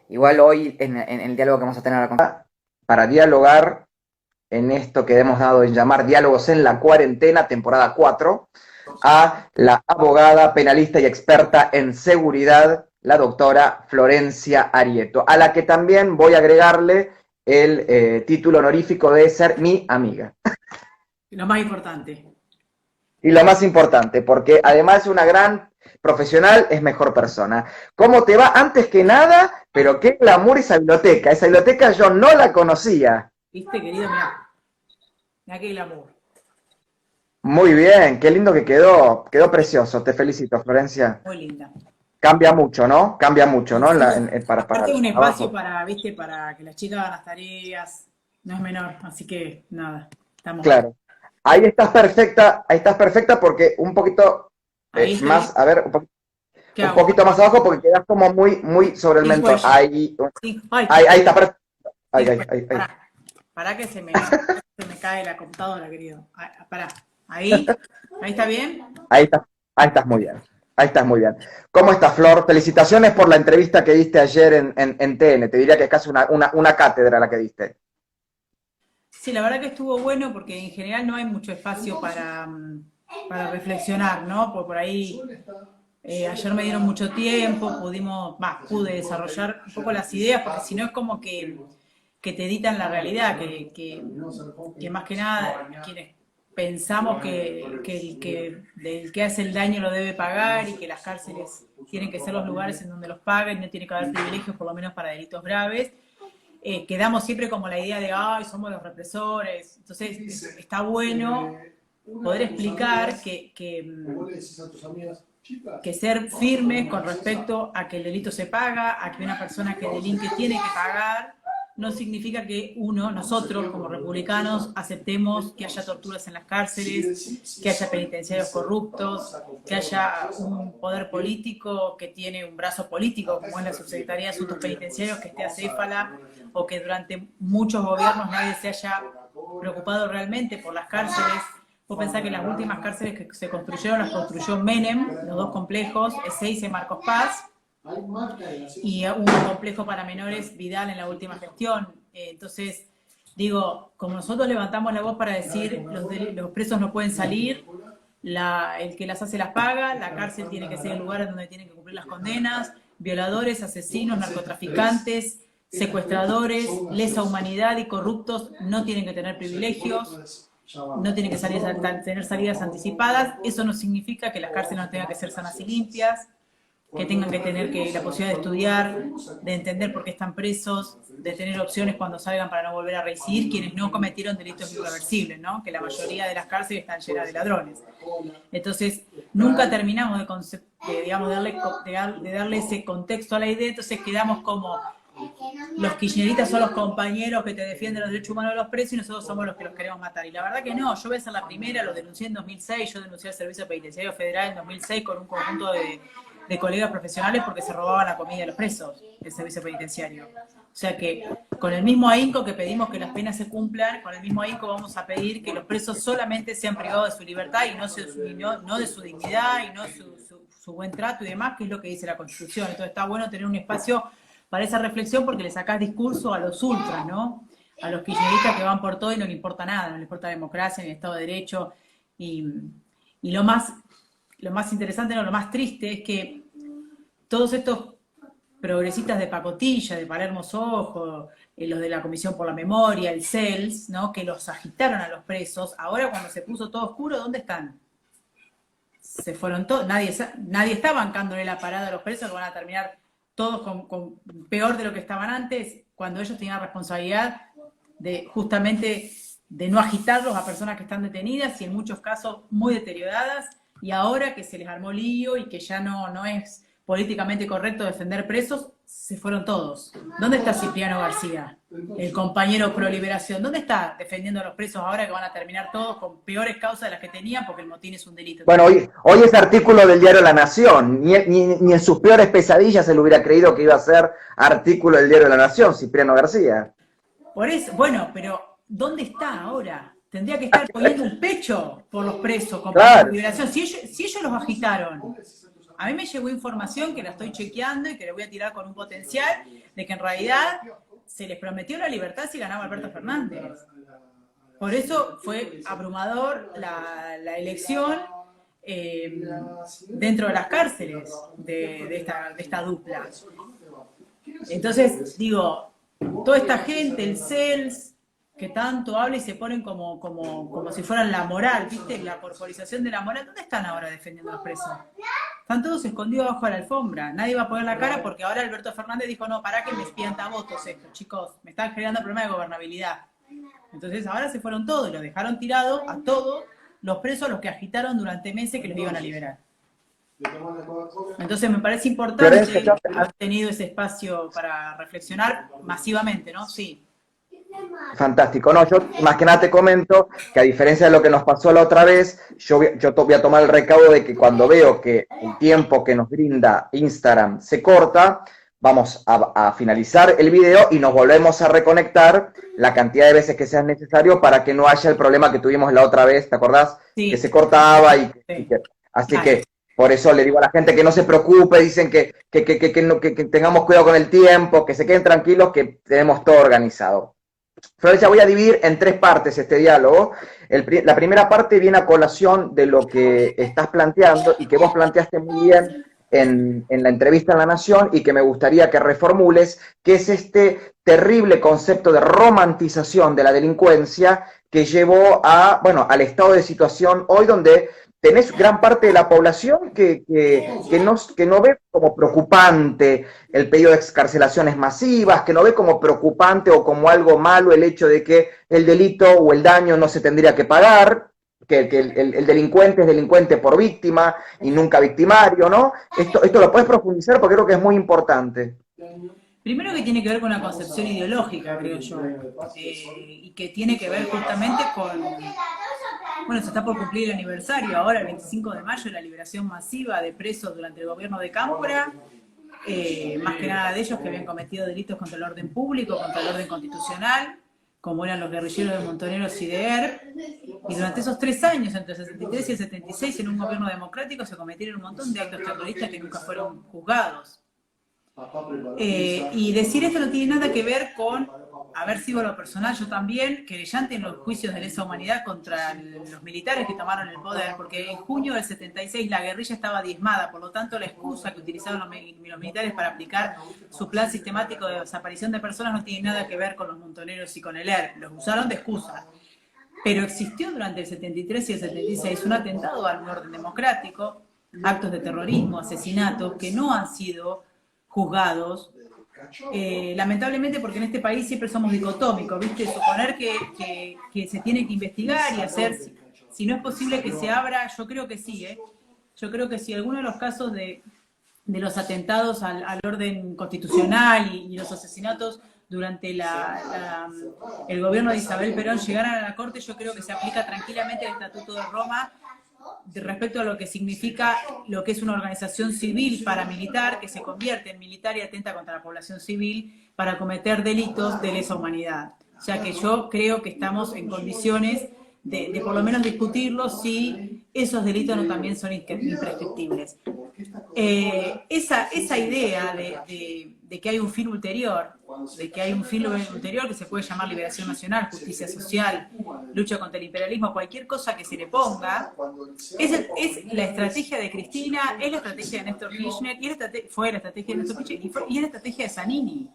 Igual hoy en el diálogo que vamos a tener ahora para dialogar en esto que hemos dado en llamar Diálogos en la Cuarentena, temporada 4, a la abogada, penalista y experta en seguridad, la doctora Florencia Arieto, a la que también voy a agregarle el título honorífico de ser mi amiga. Lo más importante. Y lo más importante, porque además de una gran profesional, es mejor persona. ¿Cómo te va? Antes que nada, pero qué glamour esa biblioteca. Esa biblioteca yo no la conocía. ¿Viste, querido? Mirá, mirá qué glamour. Muy bien, qué lindo que quedó. Quedó precioso. Te felicito, Florencia. Muy linda. Cambia mucho, ¿no? Cambia mucho, Y ¿no? sí, Para aparte el un espacio trabajo. para, viste, para que las chicas hagan las tareas. No es menor, así que nada, estamos bien. Claro. Ahí estás perfecta porque un poquito Ahí estoy bien. más, a ver, ¿Qué un hago? poquito más abajo porque quedas como muy sobre el Sin mentón. cuello. Ahí, Ay, ahí está perfecto. Ahí, sin ahí, cuello. ahí, ahí. Pará que se me cae la computadora, querido. Pará. Ahí está bien. Ahí estás, ahí estás muy bien. Ahí estás muy bien. ¿Cómo estás, Flor? Felicitaciones por la entrevista que diste ayer en TN. Te diría que es casi una cátedra la que diste. Sí, la verdad que estuvo bueno porque en general no hay mucho espacio para reflexionar, ¿no? Por ahí ayer me dieron mucho tiempo, pude desarrollar un poco las ideas, porque si no es como que te editan la realidad, que más que nada quienes pensamos que el que hace el daño lo debe pagar y que las cárceles tienen que ser los lugares en donde los paguen, no tiene que haber privilegios, por lo menos para delitos graves. Quedamos siempre como la idea de, ay, somos los represores. Entonces, está bueno poder explicar que ser firmes con respecto a que el delito se paga, a que una persona que delinque tiene que pagar, no significa que nosotros como republicanos, aceptemos que haya torturas en las cárceles, que haya penitenciarios corruptos, que haya un poder político que tiene un brazo político, como es la Subsecretaría de Asuntos Penitenciarios, que esté acéfala, o que durante muchos gobiernos nadie se haya preocupado realmente por las cárceles. Vos pensás que las últimas cárceles que se construyeron las construyó Menem, los dos complejos, Ezeiza y Marcos Paz, y un complejo para menores Vidal en la última gestión. Entonces, digo, como nosotros levantamos la voz para decir los presos no pueden salir, el que las hace las paga, la cárcel tiene que ser el lugar en donde tienen que cumplir las condenas, violadores, asesinos, narcotraficantes, secuestradores, lesa humanidad y corruptos no tienen que tener privilegios, no tienen que tener salidas anticipadas. Eso no significa que las cárceles no tengan que ser sanas y limpias, que tengan que tener la posibilidad de estudiar, de entender por qué están presos, de tener opciones cuando salgan para no volver a reincidir, quienes no cometieron delitos irreversibles, ¿no? Que la mayoría de las cárceles están llenas de ladrones. Entonces, nunca terminamos digamos, de darle ese contexto a la idea, entonces quedamos como los kirchneristas son los compañeros que te defienden los derechos humanos de los presos y nosotros somos los que los queremos matar. Y la verdad que no, yo voy a ser la primera, lo denuncié en 2006, yo denuncié al Servicio Penitenciario Federal en 2006 con un conjunto de colegas profesionales porque se robaban la comida de los presos, el servicio penitenciario. O sea que con el mismo ahínco que pedimos que las penas se cumplan, con el mismo ahínco vamos a pedir que los presos solamente sean privados de su libertad y no de su dignidad y no su buen trato y demás, que es lo que dice la Constitución. Entonces está bueno tener un espacio para esa reflexión porque le sacás discurso a los ultras, ¿no? A los kirchneristas que van por todo y no les importa nada, no les importa la democracia ni el Estado de Derecho. Y lo más interesante, no, lo más triste es que todos estos progresistas de pacotilla, de Palermo Sojo, los de la Comisión por la Memoria, el CELS, ¿no? Que los agitaron a los presos, ahora cuando se puso todo oscuro, ¿dónde están? Se fueron todos, nadie está bancándole la parada a los presos, que van a terminar todos con peor de lo que estaban antes, cuando ellos tenían la responsabilidad de justamente de no agitarlos a personas que están detenidas y en muchos casos muy deterioradas, y ahora que se les armó lío y que ya no es políticamente correcto defender presos, se fueron todos. ¿Dónde está Cipriano García, el compañero pro liberación? ¿Dónde está defendiendo a los presos ahora que van a terminar todos con peores causas de las que tenían porque el motín es un delito? Bueno, hoy ese artículo del diario La Nación, ni en sus peores pesadillas se le hubiera creído que iba a ser artículo del diario La Nación, Cipriano García. Por eso, bueno, pero ¿dónde está ahora? Tendría que estar poniendo el pecho por los presos, compañeros de Claro, liberación. Si ellos los agitaron A mí me llegó información que la estoy chequeando y que le voy a tirar con un potencial de que en realidad se les prometió la libertad si ganaba Alberto Fernández. Por eso fue abrumador la elección dentro de las cárceles de esta dupla. Entonces, digo, toda esta gente, el CELS, que tanto habla y se ponen como si fueran la moral, ¿viste? La corporización de la moral. ¿Dónde están ahora defendiendo a los presos? Están todos escondidos bajo la alfombra. Nadie va a poner la cara porque ahora Alberto Fernández dijo, no, para que me espianta votos esto, chicos. Me están generando problemas de gobernabilidad. Entonces ahora se fueron todos y los dejaron tirados a todos los presos, los que agitaron durante meses que los iban a liberar. Entonces me parece importante haber tenido ese espacio para reflexionar masivamente, ¿no? Sí. Fantástico. No, yo más que nada te comento que a diferencia de lo que nos pasó la otra vez, yo voy a tomar el recaudo de que cuando veo que el tiempo que nos brinda Instagram se corta, vamos a finalizar el video y nos volvemos a reconectar la cantidad de veces que sea necesario para que no haya el problema que tuvimos la otra vez, ¿te acordás? Sí. Que se cortaba así que por eso le digo a la gente que no se preocupe, dicen que tengamos cuidado con el tiempo, que se queden tranquilos, que tenemos todo organizado. Florencia, voy a dividir en 3 partes este diálogo. La primera parte viene a colación de lo que estás planteando y que vos planteaste muy bien en la entrevista en La Nación y que me gustaría que reformules, que es este terrible concepto de romantización de la delincuencia que llevó al estado de situación hoy donde tenés gran parte de la población que no ve como preocupante el pedido de excarcelaciones masivas, que no ve como preocupante o como algo malo el hecho de que el delito o el daño no se tendría que pagar, que el delincuente es delincuente por víctima y nunca victimario, ¿no? Esto lo puedes profundizar porque creo que es muy importante. Primero que tiene que ver con una concepción ideológica, creo yo, y que tiene que ver justamente con... Bueno, se está por cumplir el aniversario ahora, el 25 de mayo, de la liberación masiva de presos durante el gobierno de Cámpora, más que nada de ellos que habían cometido delitos contra el orden público, contra el orden constitucional, como eran los guerrilleros de Montoneros y de ERP, y durante esos 3 años, entre el 73 y el 76, en un gobierno democrático se cometieron un montón de actos terroristas que nunca fueron juzgados. Y decir esto no tiene nada que ver con haber sido a lo personal, yo también, querellante en los juicios de lesa humanidad contra los militares que tomaron el poder, porque en junio del 76 la guerrilla estaba diezmada, por lo tanto la excusa que utilizaron los militares para aplicar su plan sistemático de desaparición de personas no tiene nada que ver con los montoneros y con el ERP, los usaron de excusa. Pero existió durante el 73 y el 76 un atentado al orden democrático, actos de terrorismo, asesinatos que no han sido juzgados, lamentablemente porque en este país siempre somos dicotómicos, ¿viste? Suponer que se tiene que investigar y hacer, si no es posible que se abra, yo creo que sí, yo creo que si alguno de los casos de los atentados al orden constitucional y los asesinatos durante el gobierno de Isabel Perón llegaran a la Corte, yo creo que se aplica tranquilamente el Estatuto de Roma respecto a lo que significa lo que es una organización civil paramilitar que se convierte en militar y atenta contra la población civil para cometer delitos de lesa humanidad. O sea que yo creo que estamos en condiciones de por lo menos discutirlo si esos delitos no también son imprescriptibles. Esa idea de que hay un fin ulterior, que se puede llamar liberación nacional, justicia social, lucha contra el imperialismo, cualquier cosa que se le ponga, es la estrategia de Cristina, es la estrategia de Néstor Kirchner, fue la estrategia de Néstor Kirchner y es la estrategia de Zanini.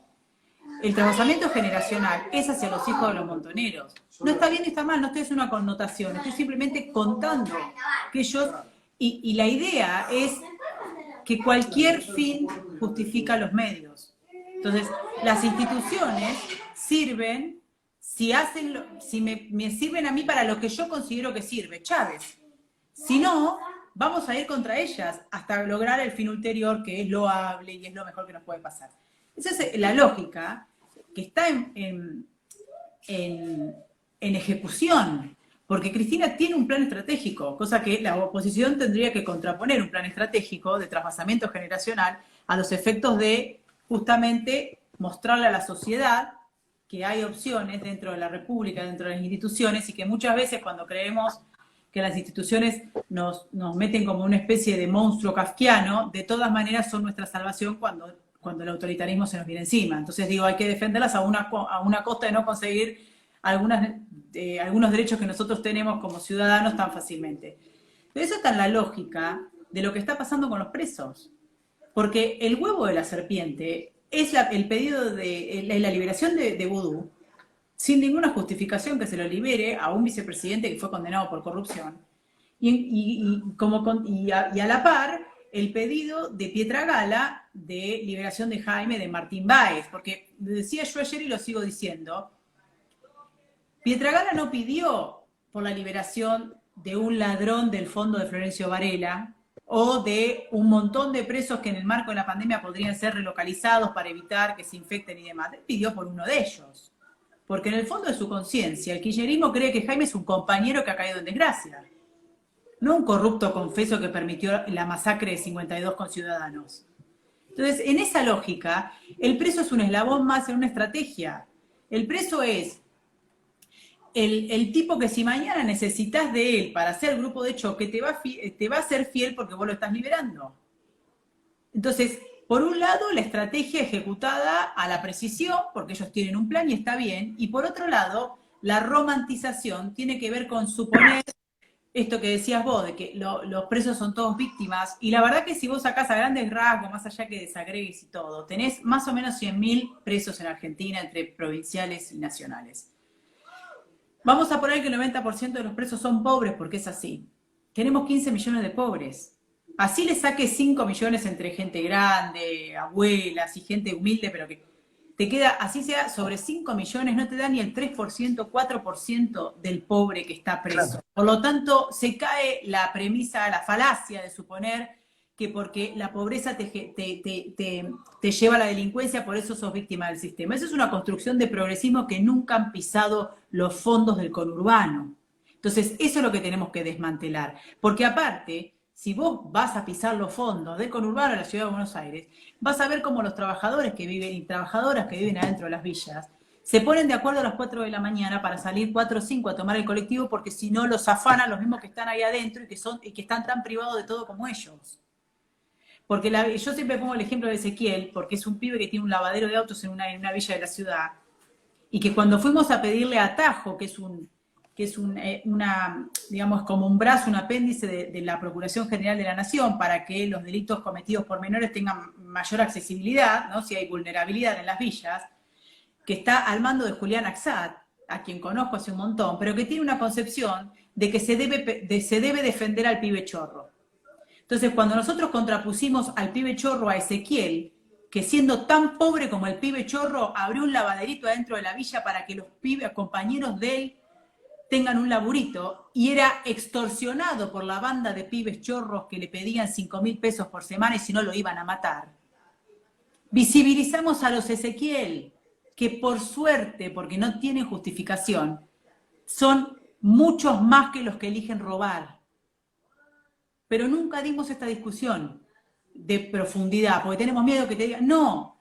El trasvasamiento generacional es hacia los hijos de los montoneros. No está bien ni está mal, no estoy haciendo una connotación, estoy simplemente contando que ellos... Y la idea es que cualquier fin justifica los medios. Entonces, las instituciones sirven, si me sirven a mí para lo que yo considero que sirve, Chávez. Si no, vamos a ir contra ellas hasta lograr el fin ulterior, que es loable y es lo mejor que nos puede pasar. Esa es la lógica que está en ejecución, porque Cristina tiene un plan estratégico, cosa que la oposición tendría que contraponer un plan estratégico de trasvasamiento generacional a los efectos de justamente mostrarle a la sociedad que hay opciones dentro de la República, dentro de las instituciones, y que muchas veces cuando creemos que las instituciones nos meten como una especie de monstruo kafkiano, de todas maneras son nuestra salvación cuando el autoritarismo se nos viene encima. Entonces digo, hay que defenderlas a una costa de no conseguir algunos derechos que nosotros tenemos como ciudadanos tan fácilmente. Pero eso está en la lógica de lo que está pasando con los presos. Porque el huevo de la serpiente es el pedido de la liberación de Vudú, sin ninguna justificación, que se lo libere a un vicepresidente que fue condenado por corrupción. Y a la par, el pedido de Pietragala de liberación de Jaime de Martín Báez. Porque decía yo ayer y lo sigo diciendo, Pietragala no pidió por la liberación de un ladrón del fondo de Florencio Varela o de un montón de presos que en el marco de la pandemia podrían ser relocalizados para evitar que se infecten y demás. Él pidió por uno de ellos. Porque en el fondo de su conciencia, el kirchnerismo cree que Jaime es un compañero que ha caído en desgracia. No un corrupto confeso que permitió la masacre de 52 conciudadanos. Entonces, en esa lógica, el preso es un eslabón más en una estrategia. El preso es el tipo que si mañana necesitas de él para hacer grupo de choque, te va a ser fiel porque vos lo estás liberando. Entonces, por un lado, la estrategia ejecutada a la precisión, porque ellos tienen un plan y está bien, y por otro lado, la romantización tiene que ver con suponer esto que decías vos, de que los presos son todos víctimas, y la verdad que si vos sacás a grandes rasgos, más allá que desagregues y todo, tenés más o menos 100.000 presos en Argentina entre provinciales y nacionales. Vamos a poner que el 90% de los presos son pobres, porque es así. Tenemos 15 millones de pobres. Así le saque 5 millones entre gente grande, abuelas y gente humilde, pero que te queda, así sea, sobre 5 millones, no te da ni el 3%, 4% del pobre que está preso. Claro. Por lo tanto, se cae la premisa, la falacia de suponer que porque la pobreza te lleva a la delincuencia, por eso sos víctima del sistema. Eso es una construcción de progresismo que nunca han pisado los fondos del conurbano. Entonces, eso es lo que tenemos que desmantelar. Porque aparte, si vos vas a pisar los fondos del conurbano de la Ciudad de Buenos Aires, vas a ver cómo los trabajadores que viven y trabajadoras que viven adentro de las villas se ponen de acuerdo a las 4 de la mañana para salir 4 o 5 a tomar el colectivo, porque si no los afanan los mismos que están ahí adentro y que están tan privados de todo como ellos. Porque yo siempre pongo el ejemplo de Ezequiel, porque es un pibe que tiene un lavadero de autos en una villa de la ciudad, y que cuando fuimos a pedirle atajo, que es digamos, como un brazo, un apéndice de la Procuración General de la Nación, para que los delitos cometidos por menores tengan mayor accesibilidad, ¿no? Si hay vulnerabilidad en las villas, que está al mando de Julián Axat, a quien conozco hace un montón, pero que tiene una concepción de que se debe defender al pibe chorro. Entonces, cuando nosotros contrapusimos al pibe chorro a Ezequiel, que siendo tan pobre como el pibe chorro, abrió un lavaderito adentro de la villa para que los compañeros de él tengan un laburito, y era extorsionado por la banda de pibes chorros que le pedían 5.000 pesos por semana y si no lo iban a matar. Visibilizamos a los Ezequiel, que por suerte, porque no tienen justificación, son muchos más que los que eligen robar. Pero nunca dimos esta discusión de profundidad, porque tenemos miedo que te digan, no,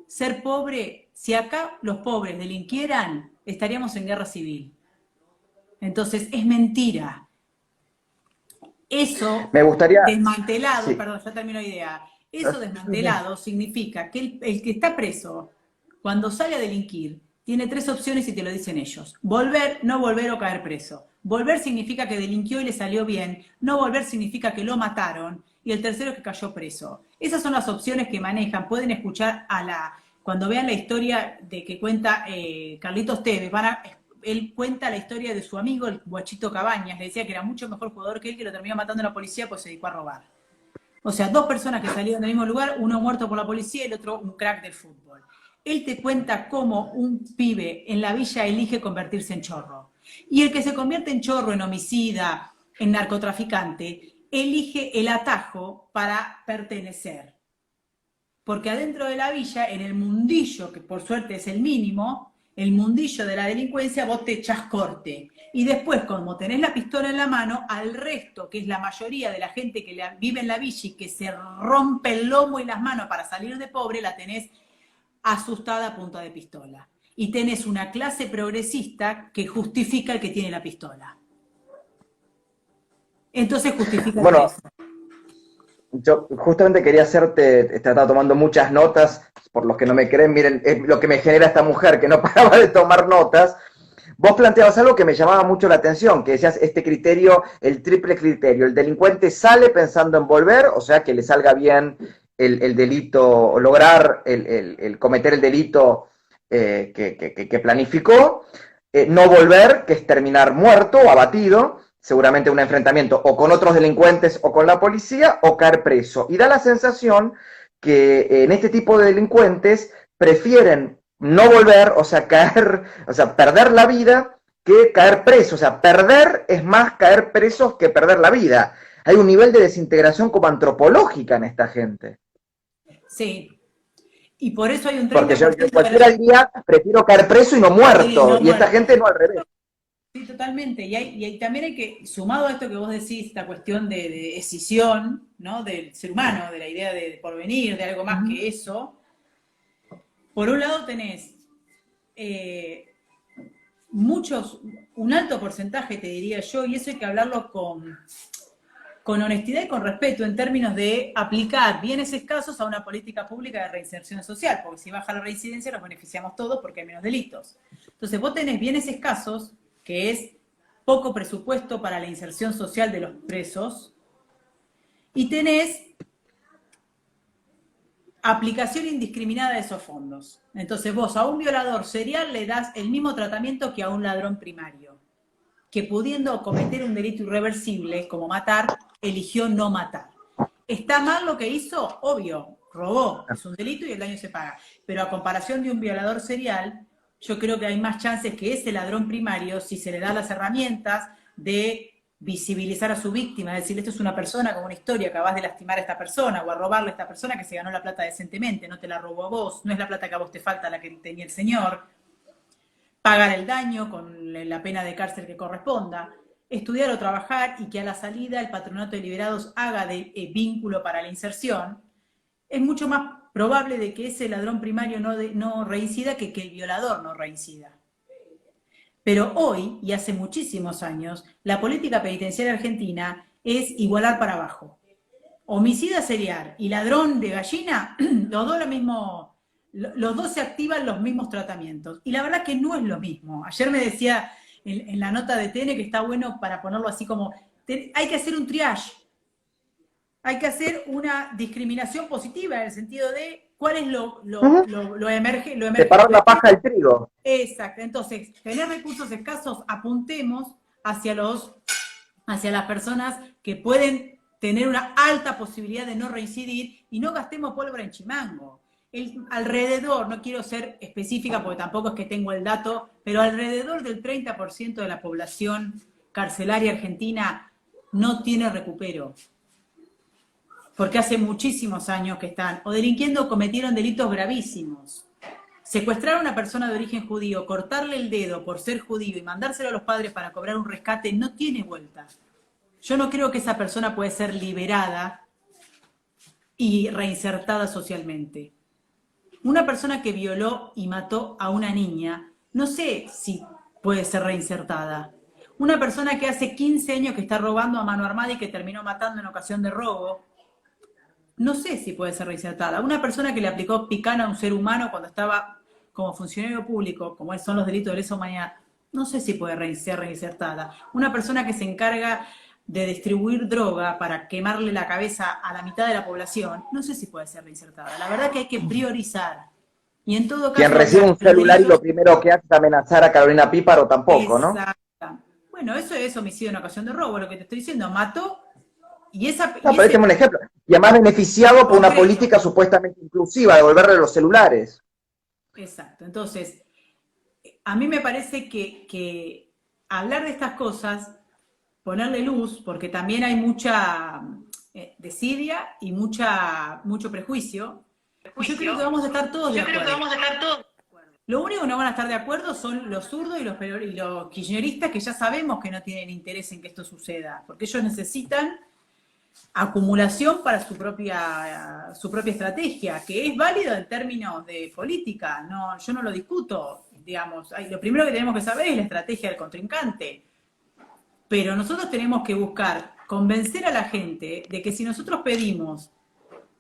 ser pobre, si acá los pobres delinquieran, estaríamos en guerra civil. Entonces, es mentira. Eso me gustaría, desmantelado, sí. Perdón, ya termino la idea. Eso desmantelado significa que el que está preso, cuando sale a delinquir, tiene 3 opciones y te lo dicen ellos. Volver, no volver o caer preso. Volver significa que delinquió y le salió bien. No volver significa que lo mataron. Y el tercero es que cayó preso. Esas son las opciones que manejan. Pueden escuchar cuando vean la historia de que cuenta Carlitos Tevez, él cuenta la historia de su amigo, el Guachito Cabañas. Le decía que era mucho mejor jugador que él, que lo terminó matando la policía, pues se dedicó a robar. O sea, 2 personas que salieron del mismo lugar, uno muerto por la policía y el otro un crack del fútbol. Él te cuenta cómo un pibe en la villa elige convertirse en chorro. Y el que se convierte en chorro, en homicida, en narcotraficante, elige el atajo para pertenecer. Porque adentro de la villa, en el mundillo, que por suerte es el mínimo, el mundillo de la delincuencia, vos te echás corte. Y después, como tenés la pistola en la mano, al resto, que es la mayoría de la gente que vive en la villa y que se rompe el lomo y las manos para salir de pobre, la tenés asustada a punta de pistola. Y tenés una clase progresista que justifica el que tiene la pistola. entonces justifica Bueno, eso. yo justamente quería hacerte, estaba tomando muchas notas, por los que no me creen, miren, es lo que me genera esta mujer que no paraba de tomar notas. Vos planteabas algo que me llamaba mucho la atención, que decías este criterio, el triple criterio. El delincuente sale pensando en volver, o sea, que le salga bien el delito, o lograr el cometer el delito que planificó. No volver, que es terminar muerto o abatido, seguramente un enfrentamiento o con otros delincuentes o con la policía, o caer preso. Y da la sensación que en este tipo de delincuentes prefieren no volver, o sea, caer, o sea, perder la vida que caer preso. O sea, perder es más caer presos que perder la vida. Hay un nivel de desintegración como antropológica en esta gente. Sí. Y por eso hay un Porque yo 30% de cualquiera la... diría, prefiero caer preso y no Sí, muerto. no Y esta muerto. gente no al revés. Sí, totalmente. También hay que, sumado a esto que vos decís, esta cuestión de escisión, ¿no? Del ser humano, de la idea de porvenir, de algo más que eso. Por un lado tenés eh, un alto porcentaje, te diría yo, y eso hay que hablarlo con honestidad y con respeto en términos de aplicar bienes escasos a una política pública de reinserción social, porque si baja la reincidencia nos beneficiamos todos porque hay menos delitos. Entonces vos tenés bienes escasos, que es poco presupuesto para la inserción social de los presos, y tenés aplicación indiscriminada de esos fondos. Entonces vos a un violador serial le das el mismo tratamiento que a un ladrón primario, que pudiendo cometer un delito irreversible como matar, eligió no matar. ¿Está mal lo que hizo? Obvio, robó, es un delito y el daño se paga. Pero a comparación de un violador serial, yo creo que hay más chances que ese ladrón primario, si se le da las herramientas de visibilizar a su víctima, es decir, esto es una persona con una historia, acabas de lastimar a esta persona o a robarle a esta persona que se ganó la plata decentemente, no te la robó a vos, no es la plata que a vos te falta la que tenía el señor, pagar el daño con la pena de cárcel que corresponda, estudiar o trabajar y que a la salida el patronato de liberados haga de vínculo para la inserción, es mucho más probable de que ese ladrón primario no reincida que el violador no reincida. Pero hoy, y hace muchísimos años, la política penitenciaria argentina es igualar para abajo. Homicida serial y ladrón de gallina, los dos se activan los mismos tratamientos. Y la verdad que no es lo mismo. Ayer me decía en la nota de TN que está bueno para ponerlo así como, hay que hacer un triage, hay que hacer una discriminación positiva en el sentido de cuál es lo Separar la emergente. paja del trigo. Exacto. Entonces, tener recursos escasos, apuntemos hacia las personas que pueden tener una alta posibilidad de no reincidir y no gastemos pólvora en chimango. Alrededor, no quiero ser específica porque tampoco es que tengo el dato, pero alrededor del 30% de la población carcelaria argentina no tiene recupero. Porque hace muchísimos años que están o delinquiendo o cometieron delitos gravísimos. Secuestrar a una persona de origen judío, cortarle el dedo por ser judío y mandárselo a los padres para cobrar un rescate no tiene vuelta. Yo no creo que esa persona puede ser liberada y reinsertada socialmente. Una persona que violó y mató a una niña, no sé si puede ser reinsertada. Una persona que hace 15 años que está robando a mano armada y que terminó matando en ocasión de robo, no sé si puede ser reinsertada. Una persona que le aplicó picana a un ser humano cuando estaba como funcionario público, como son los delitos de lesa humanidad, no sé si puede ser reinsertada. Una persona que se encarga de distribuir droga para quemarle la cabeza a la mitad de la población, no sé si puede ser reinsertada. La verdad que hay que priorizar. Y en todo Quien caso, recibe un los celular y delitos... lo primero que hace es amenazar a Carolina Píparo tampoco, ¿no? Exacto. Bueno, eso es homicidio en ocasión de robo, lo que te estoy diciendo. Mató y, No, y pero este es ese un ejemplo. Y además beneficiado por una concreto. política supuestamente inclusiva, de devolverle los celulares. Exacto. Entonces, a mí me parece que hablar de estas cosas, ponerle luz, porque también hay mucha desidia y mucho prejuicio, y yo creo que vamos a estar todos de acuerdo. Lo único que no van a estar de acuerdo son los zurdos y los kirchneristas que ya sabemos que no tienen interés en que esto suceda, porque ellos necesitan acumulación para su propia estrategia, que es válido en términos de política, no, yo no lo discuto, digamos, lo primero que tenemos que saber es la estrategia del contrincante, pero nosotros tenemos que buscar convencer a la gente de que si nosotros pedimos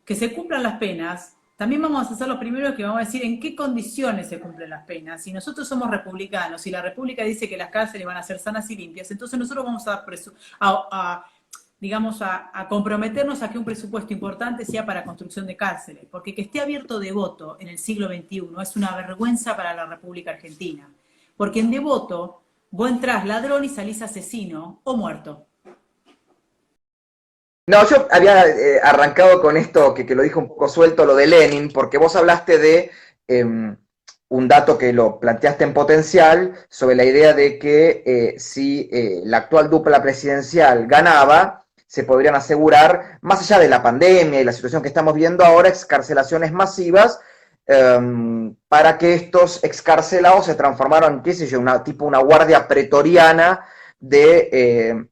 que se cumplan las penas, también vamos a ser los primeros que vamos a decir en qué condiciones se cumplen las penas. Si nosotros somos republicanos, si la República dice que las cárceles van a ser sanas y limpias, entonces nosotros vamos digamos, a comprometernos a que un presupuesto importante sea para construcción de cárceles, porque que esté abierto Devoto en el siglo XXI es una vergüenza para la República Argentina, porque en Devoto vos entrás ladrón y salís asesino o muerto. No, yo había arrancado con esto, que lo dijo un poco suelto, lo de Lenin, porque vos hablaste de un dato que lo planteaste en potencial, sobre la idea de que si la actual dupla presidencial ganaba, se podrían asegurar, más allá de la pandemia y la situación que estamos viendo ahora, excarcelaciones masivas, para que estos excarcelados se transformaran, qué sé yo, tipo una guardia pretoriana yo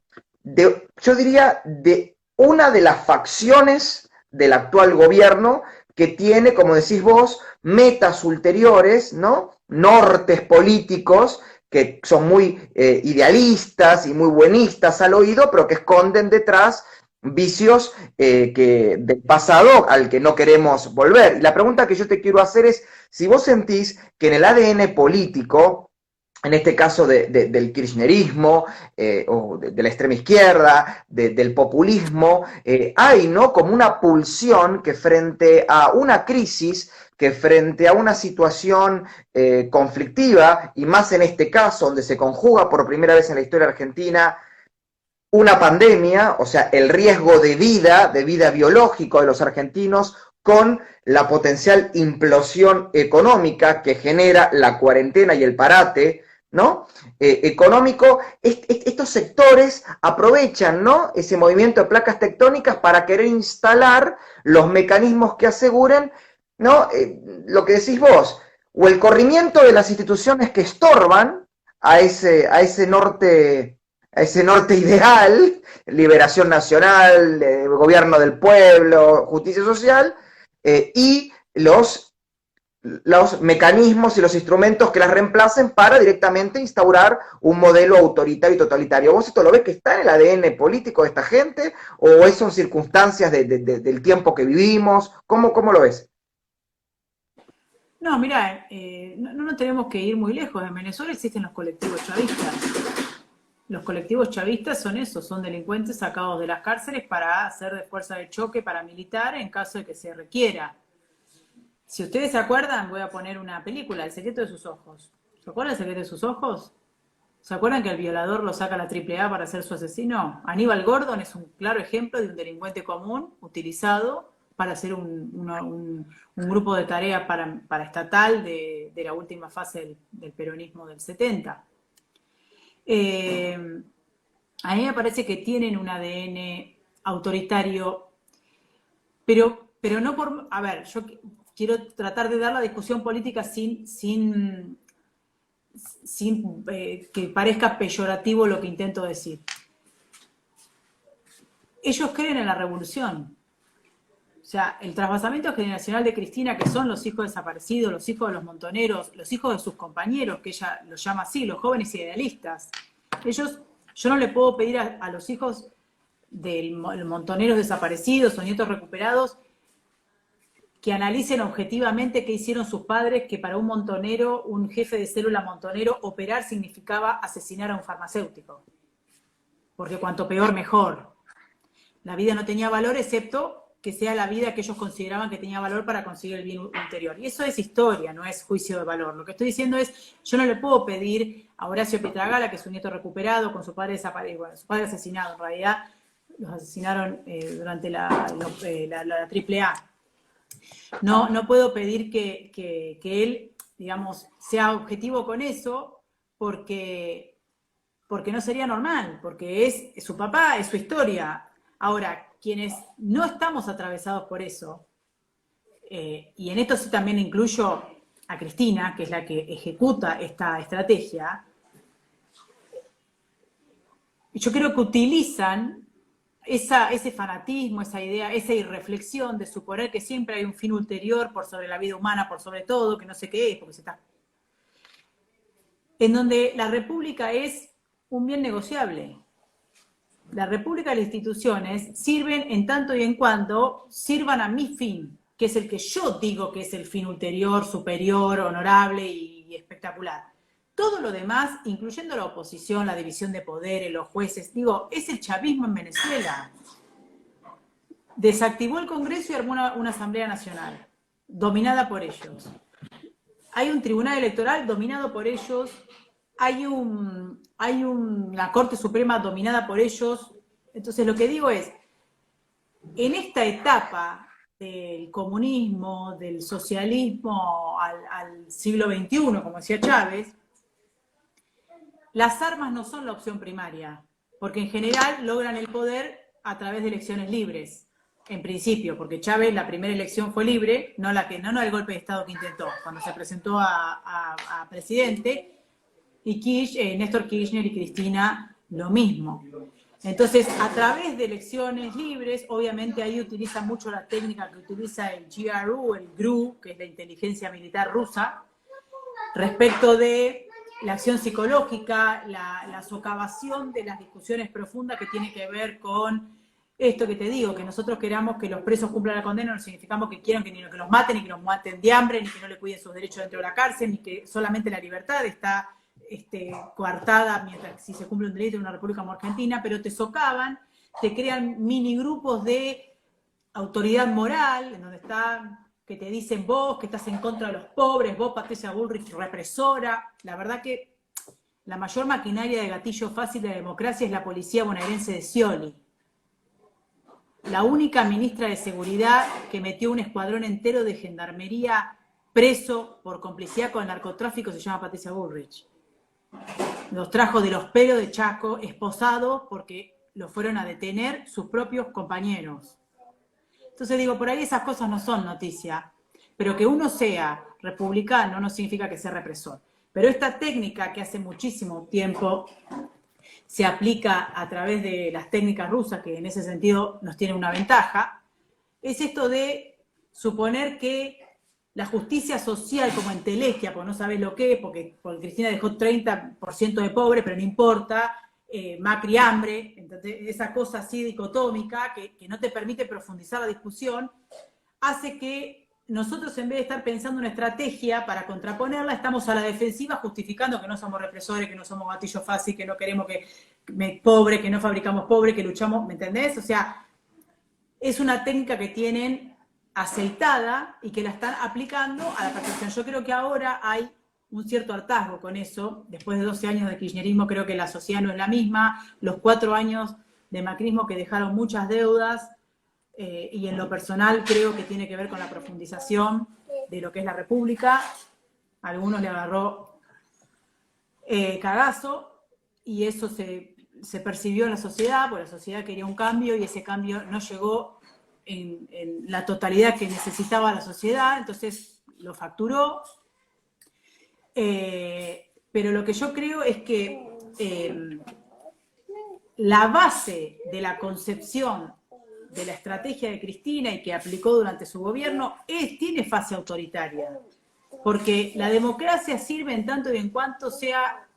diría, de una de las facciones del actual gobierno que tiene, como decís vos, metas ulteriores, ¿no? Nortes políticos que son muy idealistas y muy buenistas al oído, pero que esconden detrás vicios del pasado al que no queremos volver. Y la pregunta que yo te quiero hacer es, si vos sentís que en el ADN político, en este caso del kirchnerismo, o de la extrema izquierda, del populismo, hay, ¿no?, como una pulsión que frente a una crisis, que frente a una situación conflictiva, y más en este caso, donde se conjuga por primera vez en la historia argentina una pandemia, o sea, el riesgo de vida biológico de los argentinos, con la potencial implosión económica que genera la cuarentena y el parate, ¿no? Económico, estos sectores aprovechan, ¿no?, ese movimiento de placas tectónicas para querer instalar los mecanismos que aseguren, ¿no?, lo que decís vos, o el corrimiento de las instituciones que estorban a ese norte ideal, liberación nacional, gobierno del pueblo, justicia social, y los mecanismos y los instrumentos que las reemplacen para directamente instaurar un modelo autoritario y totalitario. ¿Vos esto lo ves que está en el ADN político de esta gente, o son circunstancias del tiempo que vivimos? ¿Cómo lo ves? No, mira, no tenemos que ir muy lejos. En Venezuela existen los colectivos chavistas. Los colectivos chavistas son esos, son delincuentes sacados de las cárceles para hacer de fuerza de choque paramilitar en caso de que se requiera. Si ustedes se acuerdan, voy a poner una película, El secreto de sus ojos. ¿Se acuerdan del secreto de sus ojos? ¿Se acuerdan que el violador lo saca a la AAA para ser su asesino? Aníbal Gordon es un claro ejemplo de un delincuente común utilizado para hacer un grupo de tarea estatal de la última fase del peronismo del 70. A mí me parece que tienen un ADN autoritario, pero no por... A ver, yo quiero tratar de dar la discusión política sin que parezca peyorativo lo que intento decir. Ellos creen en la revolución. O sea, el trasvasamiento generacional de Cristina, que son los hijos desaparecidos, los hijos de los montoneros, los hijos de sus compañeros, que ella los llama así, los jóvenes idealistas. Yo no le puedo pedir a los hijos de los montoneros desaparecidos o nietos recuperados que analicen objetivamente qué hicieron sus padres, que para un montonero, un jefe de célula montonero, operar significaba asesinar a un farmacéutico. Porque cuanto peor, mejor. La vida no tenía valor, excepto que sea la vida que ellos consideraban que tenía valor para conseguir el bien ulterior. Y eso es historia, no es juicio de valor. Lo que estoy diciendo es, yo no le puedo pedir a Horacio Pietragala, que es un nieto recuperado, con su padre desaparecido, bueno, su padre asesinado, en realidad los asesinaron durante la AAA. No puedo pedir que él, digamos, sea objetivo con eso, porque no sería normal, porque es su papá, es su historia. Ahora, quienes no estamos atravesados por eso, y en esto sí también incluyo a Cristina, que es la que ejecuta esta estrategia, yo creo que utilizan ese fanatismo, esa idea, esa irreflexión de suponer que siempre hay un fin ulterior por sobre la vida humana, por sobre todo, que no sé qué es, porque se está... En donde la república es un bien negociable. La república y las instituciones sirven en tanto y en cuanto sirvan a mi fin, que es el que yo digo que es el fin ulterior, superior, honorable y espectacular. Todo lo demás, incluyendo la oposición, la división de poderes, los jueces, digo, es el chavismo en Venezuela. Desactivó el Congreso y armó una Asamblea Nacional, dominada por ellos. Hay un tribunal electoral dominado por ellos, hay una Corte Suprema dominada por ellos. Entonces lo que digo es, en esta etapa del comunismo, del socialismo al siglo XXI, como decía Chávez, las armas no son la opción primaria, porque en general logran el poder a través de elecciones libres, en principio, porque Chávez la primera elección fue libre, no el golpe de Estado que intentó, cuando se presentó a presidente, y Néstor Kirchner y Cristina lo mismo. Entonces, a través de elecciones libres, obviamente ahí utiliza mucho la técnica que utiliza el GRU, que es la inteligencia militar rusa, respecto de la acción psicológica, la socavación de las discusiones profundas que tiene que ver con esto que te digo, que nosotros queramos que los presos cumplan la condena, no significamos que quieran ni que los maten, ni que los maten de hambre, ni que no le cuiden sus derechos dentro de la cárcel, ni que solamente la libertad está coartada mientras si se cumple un delito en una república como Argentina, pero te socavan, te crean mini grupos de autoridad moral, en donde está, que te dicen vos, que estás en contra de los pobres, vos, Patricia Bullrich, represora. La verdad que la mayor maquinaria de gatillo fácil de la democracia es la policía bonaerense de Scioli. La única ministra de Seguridad que metió un escuadrón entero de gendarmería preso por complicidad con el narcotráfico se llama Patricia Bullrich. Los trajo de los pelos de Chaco, esposados, porque los fueron a detener sus propios compañeros. Entonces digo, por ahí esas cosas no son noticia, pero que uno sea republicano no significa que sea represor. Pero esta técnica que hace muchísimo tiempo se aplica a través de las técnicas rusas, que en ese sentido nos tiene una ventaja, es esto de suponer que la justicia social como entelequia, porque no sabes lo que es, porque Cristina dejó 30% de pobres, pero no importa, Macri hambre, entonces esa cosa así dicotómica que no te permite profundizar la discusión, hace que nosotros en vez de estar pensando una estrategia para contraponerla, estamos a la defensiva justificando que no somos represores, que no somos gatillo fácil, que no queremos pobre, que no fabricamos pobre, que luchamos, ¿me entendés? O sea, es una técnica que tienen aceitada y que la están aplicando a la perfección. Yo creo que ahora hay un cierto hartazgo con eso. Después de 12 años de kirchnerismo creo que la sociedad no es la misma. Los 4 años de macrismo que dejaron muchas deudas, y en lo personal creo que tiene que ver con la profundización de lo que es la república. A algunos le agarró cagazo y eso se percibió en la sociedad, porque la sociedad quería un cambio y ese cambio no llegó en la totalidad que necesitaba la sociedad, entonces lo facturó. Pero lo que yo creo es que la base de la concepción de la estrategia de Cristina y que aplicó durante su gobierno tiene fase autoritaria, porque la democracia sirve en tanto y en cuanto sea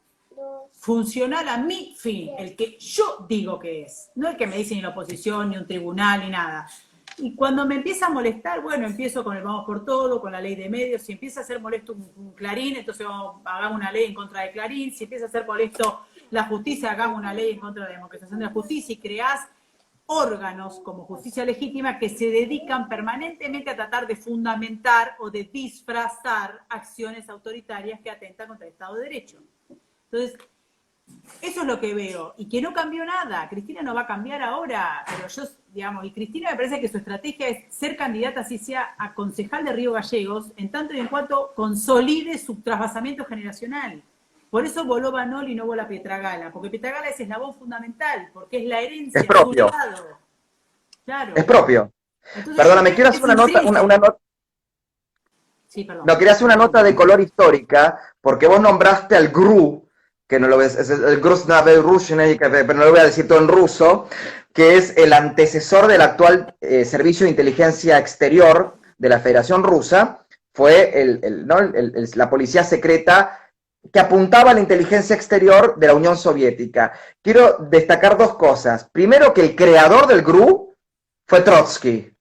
funcional a mi fin, el que yo digo que es, no el que me dice ni la oposición, ni un tribunal, ni nada. Y cuando me empieza a molestar, bueno, empiezo con el vamos por todo, con la ley de medios. Si empieza a ser molesto un Clarín, entonces hagamos una ley en contra de Clarín. Si empieza a ser molesto la justicia, hagamos una ley en contra de la democratización de la justicia y creás órganos como justicia legítima que se dedican permanentemente a tratar de fundamentar o de disfrazar acciones autoritarias que atentan contra el Estado de Derecho. Entonces, eso es lo que veo, y que no cambió nada. Cristina no va a cambiar ahora, pero yo, digamos, y Cristina me parece que su estrategia es ser candidata, así sea, a concejal de Río Gallegos, en tanto y en cuanto consolide su trasvasamiento generacional. Por eso voló Banol y no voló Pietragala, porque Pietragala es eslabón fundamental, porque es la herencia de su legado. Claro. Es propio. Entonces, perdóname, quiero hacer una nota. Sí, perdón. No, quería hacer una nota de color histórica, porque vos nombraste al GRU, que no lo ves, es el Grusnavel Rushny, pero no lo voy a decir todo en ruso, que es el antecesor del actual Servicio de Inteligencia Exterior de la Federación Rusa. Fue la policía secreta que apuntaba a la inteligencia exterior de la Unión Soviética. Quiero destacar dos cosas. Primero, que el creador del GRU fue Trotsky,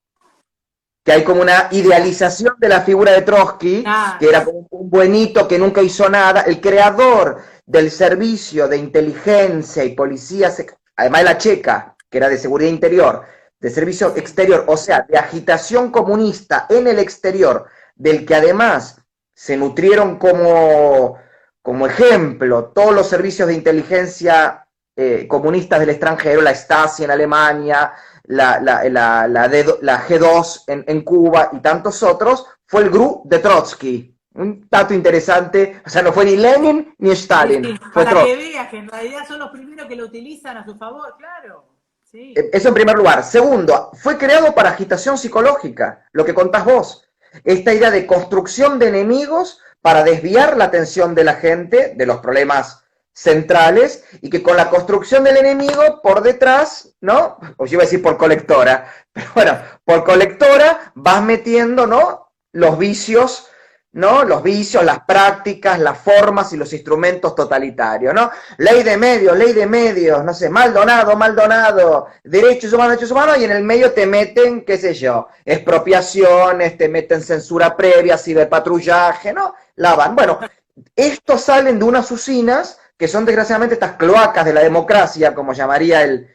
que hay como una idealización de la figura de Trotsky, que era como un buenito que nunca hizo nada. El creador del servicio de inteligencia y policía, además de la checa, que era de seguridad interior, de servicio exterior, o sea, de agitación comunista en el exterior, del que además se nutrieron como ejemplo todos los servicios de inteligencia comunistas del extranjero, la Stasi en Alemania, la G2 en Cuba y tantos otros, fue el GRU de Trotsky. Un dato interesante, o sea, no fue ni Lenin ni Stalin. Sí, fue para Trotsky. que veas que en realidad son los primeros que lo utilizan a su favor, claro. Sí. Eso en primer lugar. Segundo, fue creado para agitación psicológica, lo que contás vos. Esta idea de construcción de enemigos para desviar la atención de la gente de los problemas centrales y que con la construcción del enemigo por detrás, ¿no? O yo iba a decir por colectora, pero bueno, por colectora vas metiendo, ¿no? Los vicios, ¿no? Los vicios, las prácticas, las formas y los instrumentos totalitarios, ¿no? Ley de medios, no sé, Maldonado, derechos humanos, y en el medio te meten, qué sé yo, expropiaciones, te meten censura previa, ciberpatrullaje, ¿no? Bueno, estos salen de unas usinas que son desgraciadamente estas cloacas de la democracia, como llamaría el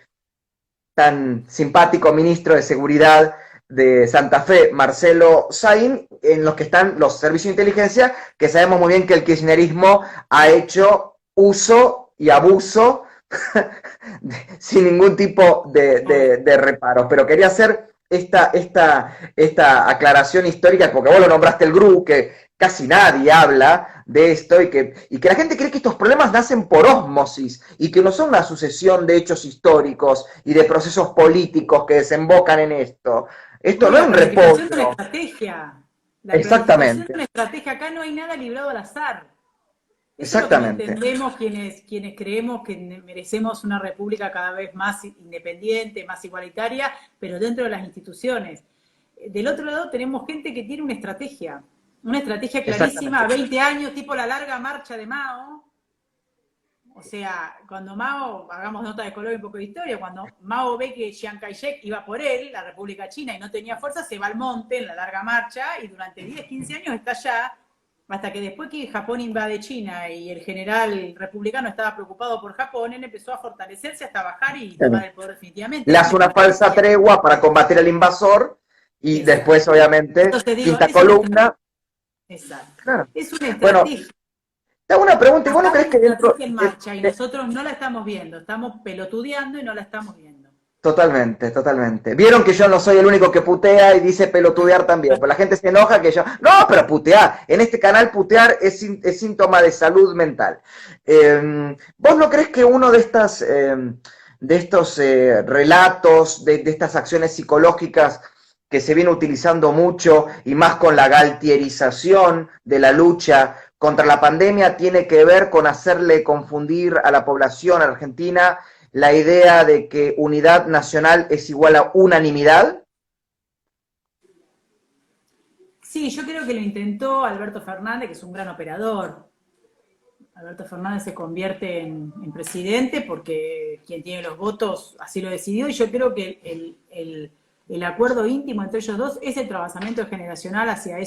tan simpático ministro de Seguridad de Santa Fe, Marcelo Saín, en los que están los servicios de inteligencia, que sabemos muy bien que el kirchnerismo ha hecho uso y abuso sin ningún tipo de reparos. Pero quería hacer esta aclaración histórica, porque vos lo nombraste el GRU, que casi nadie habla de esto, y que la gente cree que estos problemas nacen por ósmosis, y que no son una sucesión de hechos históricos y de procesos políticos que desembocan en esto. Esto no es un reposo. La estrategia. Exactamente. Es una estrategia. Acá no hay nada librado al azar. Eso Exactamente. es lo que entendemos quienes creemos que merecemos una república cada vez más independiente, más igualitaria, pero dentro de las instituciones. Del otro lado tenemos gente que tiene una estrategia clarísima, 20 años, tipo la larga marcha de Mao. O sea, cuando Mao, hagamos nota de color y un poco de historia, cuando Mao ve que Chiang Kai-shek iba por él, la República China, y no tenía fuerza, se va al monte en la larga marcha, y durante 10, 15 años está allá, hasta que después que Japón invade China y el general republicano estaba preocupado por Japón, él empezó a fortalecerse hasta bajar y tomar el poder definitivamente. Le hace una falsa tregua para combatir al invasor, y exacto. Después, obviamente, quinta columna. Exacto. Claro. Es una estrategia. Bueno, te hago una pregunta, ¿y vos no crees que dentro... en marcha, y nosotros no la estamos viendo, estamos pelotudeando y no la estamos viendo? Totalmente, totalmente. Vieron que yo no soy el único que putea y dice pelotudear también, pero la gente se enoja que yo... No, pero putear, en este canal putear es síntoma de salud mental. ¿Vos no crees que uno de estos relatos, de estas acciones psicológicas que se viene utilizando mucho, y más con la galtierización de la lucha contra la pandemia, tiene que ver con hacerle confundir a la población argentina la idea de que unidad nacional es igual a unanimidad? Sí, yo creo que lo intentó Alberto Fernández, que es un gran operador. Alberto Fernández se convierte en presidente porque quien tiene los votos así lo decidió, y yo creo que el acuerdo íntimo entre ellos dos es el trabajamiento generacional hacia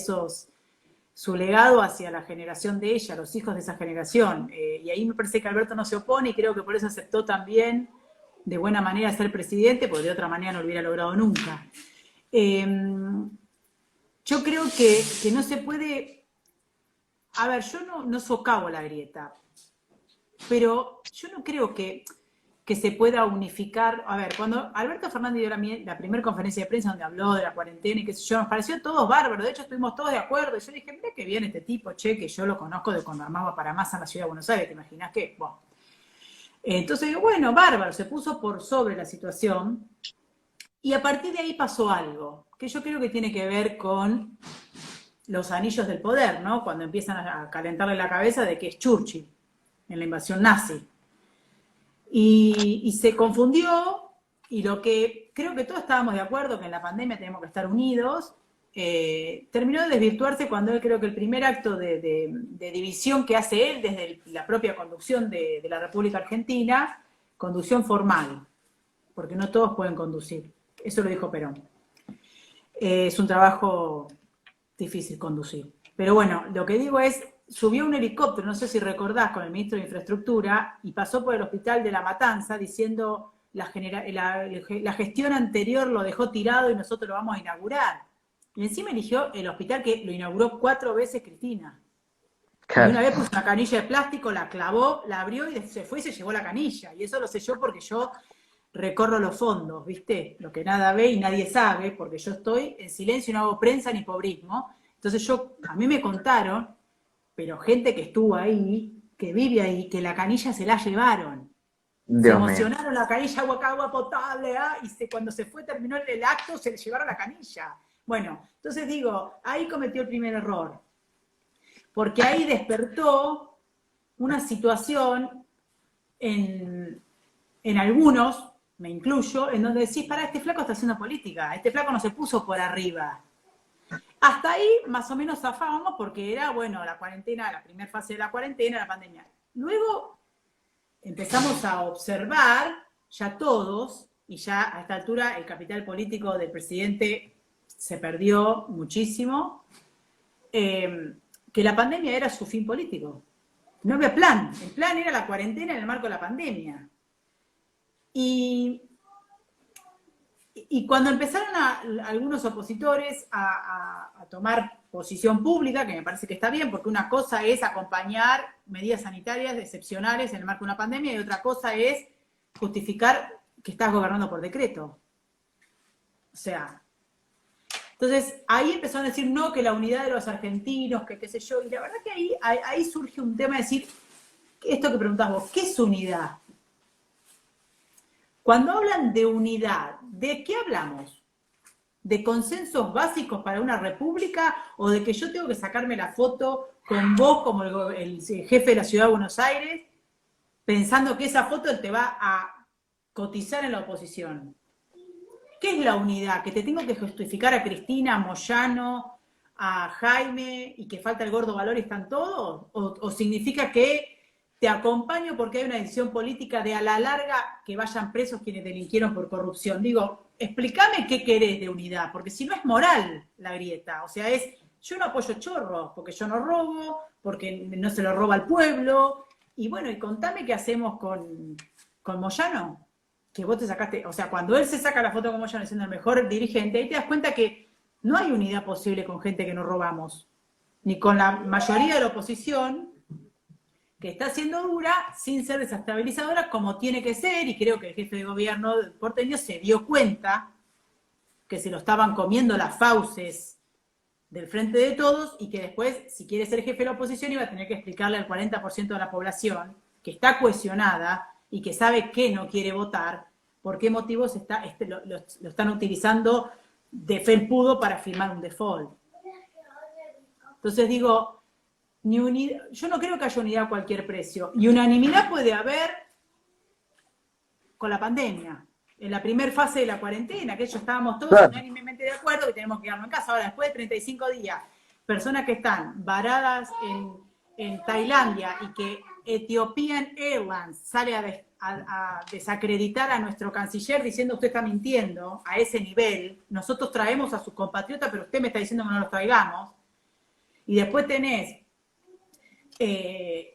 su legado hacia la generación de ella, los hijos de esa generación. Y ahí me parece que Alberto no se opone, y creo que por eso aceptó también de buena manera ser presidente, porque de otra manera no lo hubiera logrado nunca. Yo creo que no se puede... A ver, yo no socavo la grieta, pero yo no creo que se pueda unificar. A ver, cuando Alberto Fernández dio la primera conferencia de prensa donde habló de la cuarentena y qué sé yo, nos pareció todos bárbaros, de hecho estuvimos todos de acuerdo, y yo dije, mira qué bien este tipo, che, que yo lo conozco de cuando armaba para Massa en la ciudad de Buenos Aires, ¿te imaginas qué? Bueno. Entonces digo, bueno, bárbaro, se puso por sobre la situación, y a partir de ahí pasó algo, que yo creo que tiene que ver con los anillos del poder, ¿no? Cuando empiezan a calentarle la cabeza de que es Churchill en la invasión nazi. Y se confundió, y lo que creo que todos estábamos de acuerdo que en la pandemia tenemos que estar unidos, terminó de desvirtuarse cuando él, creo que el primer acto de división que hace él desde la propia conducción de la República Argentina, conducción formal, porque no todos pueden conducir. Eso lo dijo Perón. Es un trabajo difícil conducir. Pero bueno, lo que digo es, subió un helicóptero, no sé si recordás, con el ministro de Infraestructura, y pasó por el hospital de La Matanza diciendo la gestión anterior lo dejó tirado y nosotros lo vamos a inaugurar. Y encima eligió el hospital que lo inauguró 4 veces Cristina. Claro. Y una vez puso una canilla de plástico, la clavó, la abrió y se fue y se llevó la canilla. Y eso lo sé yo porque yo recorro los fondos, ¿viste? Lo que nada ve y nadie sabe, porque yo estoy en silencio y no hago prensa ni pobrismo. Entonces a mí me contaron, pero gente que estuvo ahí, que vive ahí, que la canilla se la llevaron. Se emocionaron la canilla, agua potable, y cuando se fue, terminó el acto, se le llevaron la canilla. Bueno, entonces digo, ahí cometió el primer error. Porque ahí despertó una situación en algunos, me incluyo, en donde decís, para, este flaco está haciendo política, este flaco no se puso por arriba. Hasta ahí más o menos zafábamos porque era, bueno, la cuarentena, la primera fase de la cuarentena, la pandemia. Luego empezamos a observar ya todos, y ya a esta altura el capital político del presidente se perdió muchísimo, que la pandemia era su fin político. No había plan. El plan era la cuarentena en el marco de la pandemia. Y cuando empezaron algunos opositores a tomar posición pública, que me parece que está bien, porque una cosa es acompañar medidas sanitarias excepcionales en el marco de una pandemia y otra cosa es justificar que estás gobernando por decreto. O sea, entonces ahí empezaron a decir no, que la unidad de los argentinos, que qué sé yo, y la verdad que ahí surge un tema de decir, esto que preguntás vos, ¿qué es unidad? Cuando hablan de unidad, ¿de qué hablamos? ¿De consensos básicos para una república o de que yo tengo que sacarme la foto con vos como el jefe de la Ciudad de Buenos Aires, pensando que esa foto te va a cotizar en la oposición? ¿Qué es la unidad? ¿Que te tengo que justificar a Cristina, a Moyano, a Jaime y que falta el gordo valor y están todos? ¿O significa que te acompaño porque hay una decisión política de a la larga que vayan presos quienes delinquieron por corrupción? Digo, explícame qué querés de unidad, porque si no es moral la grieta. O sea, yo no apoyo chorros, porque yo no robo, porque no se lo roba al pueblo. Y bueno, y contame qué hacemos con Moyano, que vos te sacaste, o sea, cuando él se saca la foto con Moyano siendo el mejor dirigente, ahí te das cuenta que no hay unidad posible con gente que no robamos, ni con la mayoría de la oposición, que está siendo dura sin ser desestabilizadora como tiene que ser, y creo que el jefe de gobierno porteño se dio cuenta que se lo estaban comiendo las fauces del Frente de Todos y que después, si quiere ser jefe de la oposición, iba a tener que explicarle al 40% de la población que está cohesionada y que sabe que no quiere votar, por qué motivos lo están utilizando de felpudo para firmar un default. Entonces digo, yo no creo que haya unidad a cualquier precio. Y unanimidad puede haber con la pandemia. En la primera fase de la cuarentena, que ellos estábamos todos unánimemente de acuerdo que tenemos que quedarnos en casa. Ahora, después de 35 días, personas que están varadas en Tailandia y que Ethiopian Airlines sale a desacreditar a nuestro canciller diciendo usted está mintiendo a ese nivel, nosotros traemos a sus compatriotas, pero usted me está diciendo que no los traigamos. Y después tenés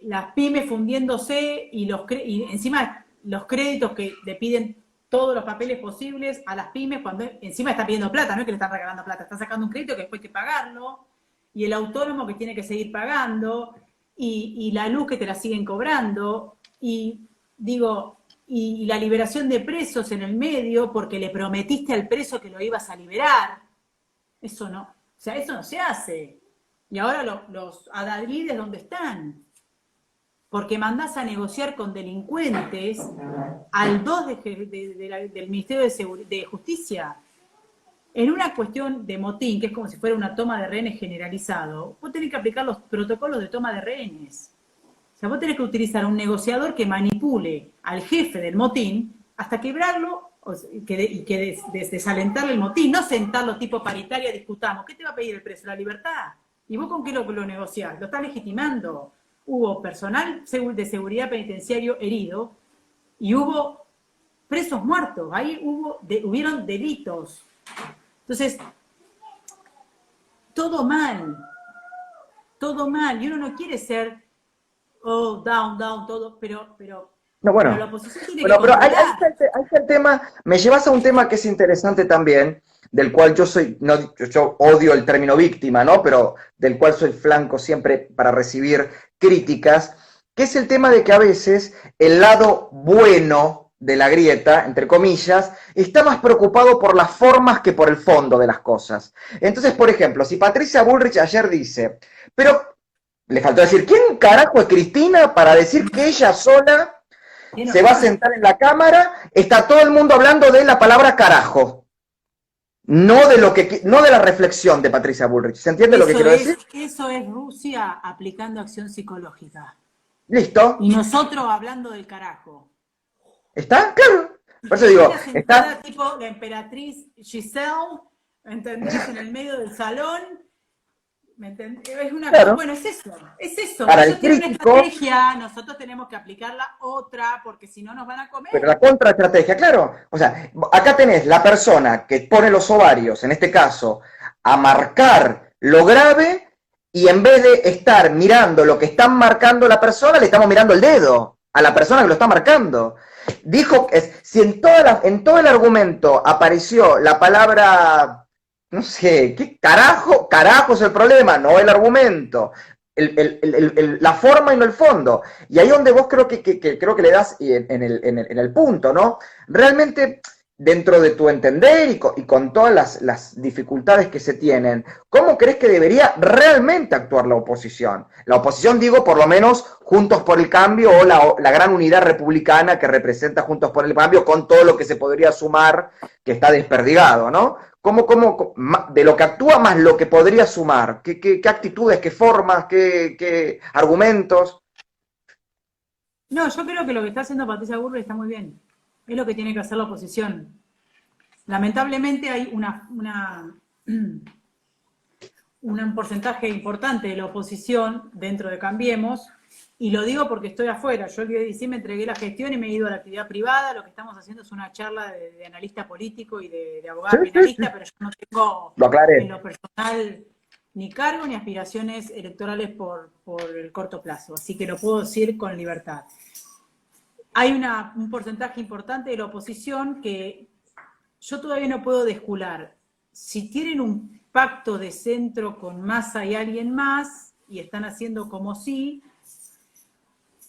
las pymes fundiéndose y encima los créditos que le piden todos los papeles posibles a las pymes cuando encima está pidiendo plata, no es que le están regalando plata, está sacando un crédito que después hay que pagarlo, y el autónomo que tiene que seguir pagando, y la luz que te la siguen cobrando, y digo, y la liberación de presos en el medio porque le prometiste al preso que lo ibas a liberar. Eso no, o sea, eso no se hace. Y ahora los adalides, ¿dónde están? Porque mandás a negociar con delincuentes al 2 del Ministerio de Justicia. En una cuestión de motín, que es como si fuera una toma de rehenes generalizado, vos tenés que aplicar los protocolos de toma de rehenes. O sea, vos tenés que utilizar un negociador que manipule al jefe del motín hasta quebrarlo desalentarle el motín, no sentarlo tipo paritaria, discutamos. ¿Qué te va a pedir el preso? La libertad. ¿Y vos con qué lo negociás? Lo estás legitimando. Hubo personal de seguridad penitenciario herido y hubo presos muertos. Ahí hubieron delitos. Entonces, todo mal. Todo mal. Y uno no quiere ser, down, todo, pero No, bueno, la oposición tiene bueno, que pero ahí controlar. está el tema, me llevas a un tema que es interesante también, del cual yo soy, no, yo odio el término víctima, ¿no? Pero del cual soy flanco siempre para recibir críticas, que es el tema de que a veces el lado bueno de la grieta, entre comillas, está más preocupado por las formas que por el fondo de las cosas. Entonces, por ejemplo, si Patricia Bullrich ayer dice, pero le faltó decir, ¿quién carajo es Cristina para decir que ella sola se va a sentar en la cámara? Está todo el mundo hablando de la palabra carajo, no de la reflexión de Patricia Bullrich. ¿Se entiende lo que quiero decir? Eso es Rusia aplicando acción psicológica. Listo. Y nosotros hablando del carajo. ¿Está? Claro. Por eso digo, está tipo la emperatriz Giselle, ¿entendés? En el medio del salón. ¿Me entendés? Es una claro. Bueno, es eso. Para ellos el tienen crítico, una estrategia, nosotros tenemos que aplicarla otra, porque si no nos van a comer. Pero la contraestrategia, claro. O sea, acá tenés la persona que pone los ovarios, en este caso, a marcar lo grave, y en vez de estar mirando lo que están marcando la persona, le estamos mirando el dedo a la persona que lo está marcando. Dijo que si en todo el argumento apareció la palabra, no sé, ¿qué carajo? Carajo es el problema, no el argumento. La forma y no el fondo. Y ahí donde vos creo que le das en el punto, ¿no? Realmente, dentro de tu entender y con todas las dificultades que se tienen, ¿cómo crees que debería realmente actuar la oposición? La oposición, digo, por lo menos Juntos por el Cambio o la gran unidad republicana que representa Juntos por el Cambio, con todo lo que se podría sumar, que está desperdigado, ¿no? ¿Cómo, de lo que actúa más lo que podría sumar? ¿Qué actitudes, qué formas, qué argumentos? No, yo creo que lo que está haciendo Patricia Bullrich está muy bien. Es lo que tiene que hacer la oposición. Lamentablemente hay un porcentaje importante de la oposición dentro de Cambiemos, y lo digo porque estoy afuera. Yo el día de diciembre entregué la gestión y me he ido a la actividad privada. Lo que estamos haciendo es una charla de analista político y de abogada penalista, pero yo no tengo en lo personal ni cargo ni aspiraciones electorales por el corto plazo, así que lo puedo decir con libertad. Hay un porcentaje importante de la oposición que yo todavía no puedo descular. Si tienen un pacto de centro con Massa y alguien más, y están haciendo como sí,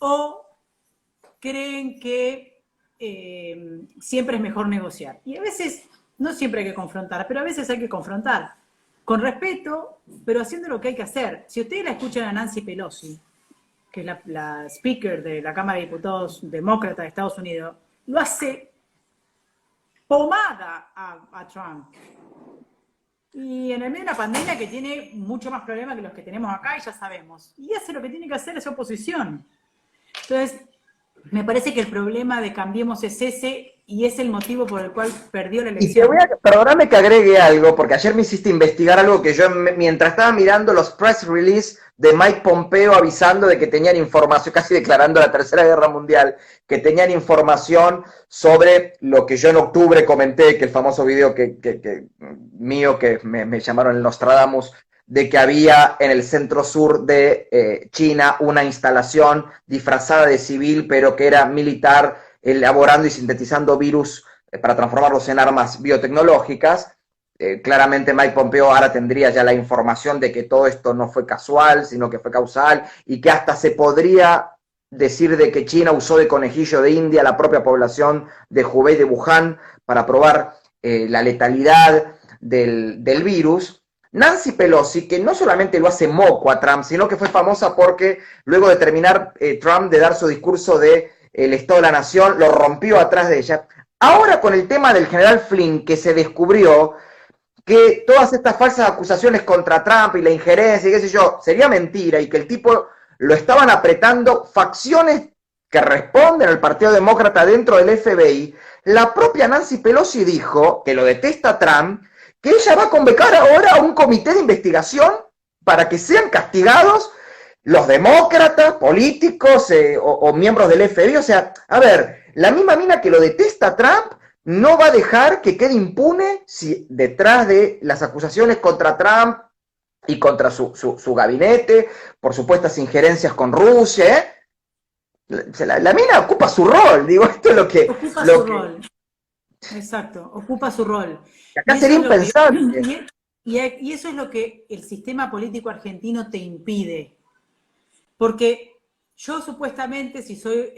o creen que siempre es mejor negociar. Y a veces, no siempre hay que confrontar, pero a veces hay que confrontar. Con respeto, pero haciendo lo que hay que hacer. Si ustedes la escuchan a Nancy Pelosi, que es la speaker de la Cámara de Diputados demócrata de Estados Unidos, lo hace pomada a Trump. Y en el medio de una pandemia que tiene mucho más problemas que los que tenemos acá, y ya sabemos. Y hace lo que tiene que hacer esa oposición. Entonces, me parece que el problema de Cambiemos es ese, y es el motivo por el cual perdió la elección. Y perdóname que agregue algo, porque ayer me hiciste investigar algo que yo, mientras estaba mirando los press release de Mike Pompeo avisando de que tenían información, casi declarando la Tercera Guerra Mundial, que tenían información sobre lo que yo en octubre comenté, que el famoso video mío que me llamaron el Nostradamus, de que había en el centro sur de China una instalación disfrazada de civil, pero que era militar, elaborando y sintetizando virus para transformarlos en armas biotecnológicas. Claramente Mike Pompeo ahora tendría ya la información de que todo esto no fue casual, sino que fue causal, y que hasta se podría decir de que China usó de conejillo de India la propia población de Hubei, de Wuhan, para probar la letalidad del virus. Nancy Pelosi, que no solamente lo hace moco a Trump, sino que fue famosa porque luego de terminar Trump de dar su discurso de el Estado de la Nación, lo rompió atrás de ella. Ahora con el tema del general Flynn, que se descubrió que todas estas falsas acusaciones contra Trump y la injerencia y qué sé yo, sería mentira, y que el tipo lo estaban apretando facciones que responden al Partido Demócrata dentro del FBI, la propia Nancy Pelosi dijo, que lo detesta Trump, que ella va a convocar ahora a un comité de investigación para que sean castigados los demócratas, políticos o miembros del FBI. O sea, a ver, la misma mina que lo detesta Trump no va a dejar que quede impune si detrás de las acusaciones contra Trump y contra su gabinete, por supuestas injerencias con Rusia, la mina ocupa su rol, digo, esto es lo que... Ocupa su rol, exacto, ocupa su rol. Acá sería impensable. Y eso es lo que el sistema político argentino te impide. Porque yo supuestamente, si soy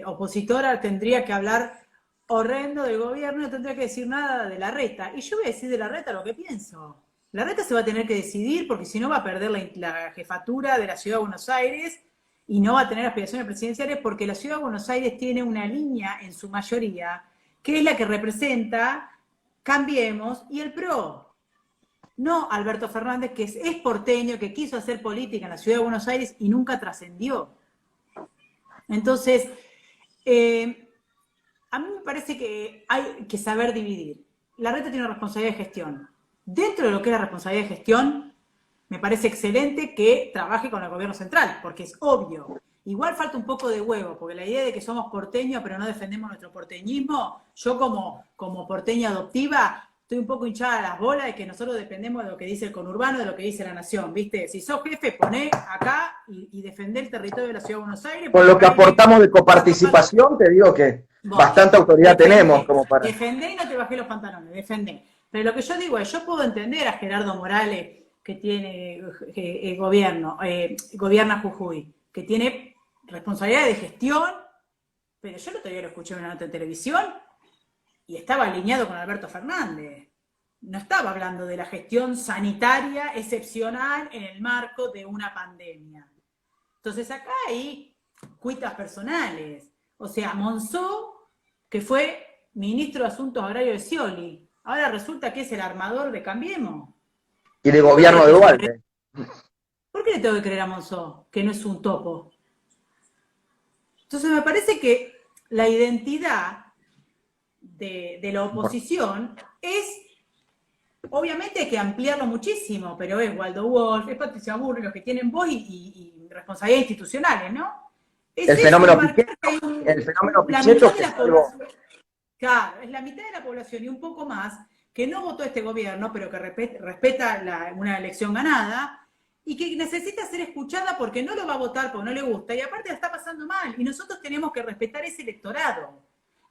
opositora, tendría que hablar horrendo del gobierno, no tendría que decir nada de Larreta. Y yo voy a decir de Larreta lo que pienso. Larreta se va a tener que decidir porque si no va a perder la jefatura de la Ciudad de Buenos Aires y no va a tener aspiraciones presidenciales porque la Ciudad de Buenos Aires tiene una línea en su mayoría que es la que representa Cambiemos y el PRO. No Alberto Fernández, que es porteño, que quiso hacer política en la Ciudad de Buenos Aires y nunca trascendió. Entonces, a mí me parece que hay que saber dividir. Larreta tiene una responsabilidad de gestión. Dentro de lo que es la responsabilidad de gestión, me parece excelente que trabaje con el gobierno central, porque es obvio. Igual falta un poco de huevo, porque la idea de que somos porteños pero no defendemos nuestro porteñismo, yo como porteña adoptiva estoy un poco hinchada a las bolas de que nosotros dependemos de lo que dice el conurbano, de lo que dice la nación, ¿viste? Si sos jefe, poné acá y defendé el territorio de la Ciudad de Buenos Aires. Con lo que aportamos de coparticipación, te digo que bastante autoridad tenemos como para... Defendé y no te bajé los pantalones, defendé. Pero lo que yo digo es, yo puedo entender a Gerardo Morales, que tiene gobierna Jujuy, que tiene responsabilidad de gestión, pero yo el otro día lo escuché en una nota de televisión y estaba alineado con Alberto Fernández. No estaba hablando de la gestión sanitaria excepcional en el marco de una pandemia. Entonces acá hay cuitas personales. O sea, Monzó, que fue ministro de Asuntos Agrarios de Scioli, ahora resulta que es el armador de Cambiemos. Y de gobierno de Dualde. ¿Por qué le tengo que creer a Monzó, que no es un topo? Entonces me parece que la identidad de la oposición es, obviamente hay que ampliarlo muchísimo, pero es Waldo Wolf, es Patricia Burri, los que tienen voz y responsabilidades institucionales, ¿no? Es el fenómeno Pichetto, claro, es la mitad de la población y un poco más que no votó este gobierno, pero que respeta una elección ganada y que necesita ser escuchada porque no lo va a votar porque no le gusta y aparte la está pasando mal y nosotros tenemos que respetar ese electorado.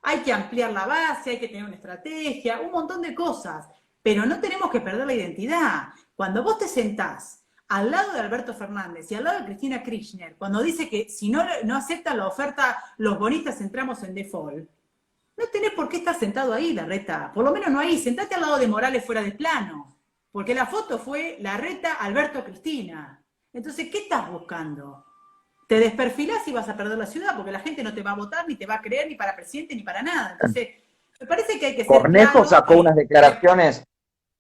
Hay que ampliar la base, hay que tener una estrategia, un montón de cosas, pero no tenemos que perder la identidad. Cuando vos te sentás al lado de Alberto Fernández y al lado de Cristina Kirchner, cuando dice que si no aceptan la oferta, los bonistas entramos en default, no tenés por qué estar sentado ahí, Larreta. Por lo menos no ahí. Sentate al lado de Morales fuera de plano. Porque la foto fue Larreta, Alberto, Cristina. Entonces, ¿qué estás buscando? Te desperfilás y vas a perder la ciudad porque la gente no te va a votar, ni te va a creer, ni para presidente, ni para nada. Entonces, me parece que hay que ser Cornejo claro sacó unas declaraciones...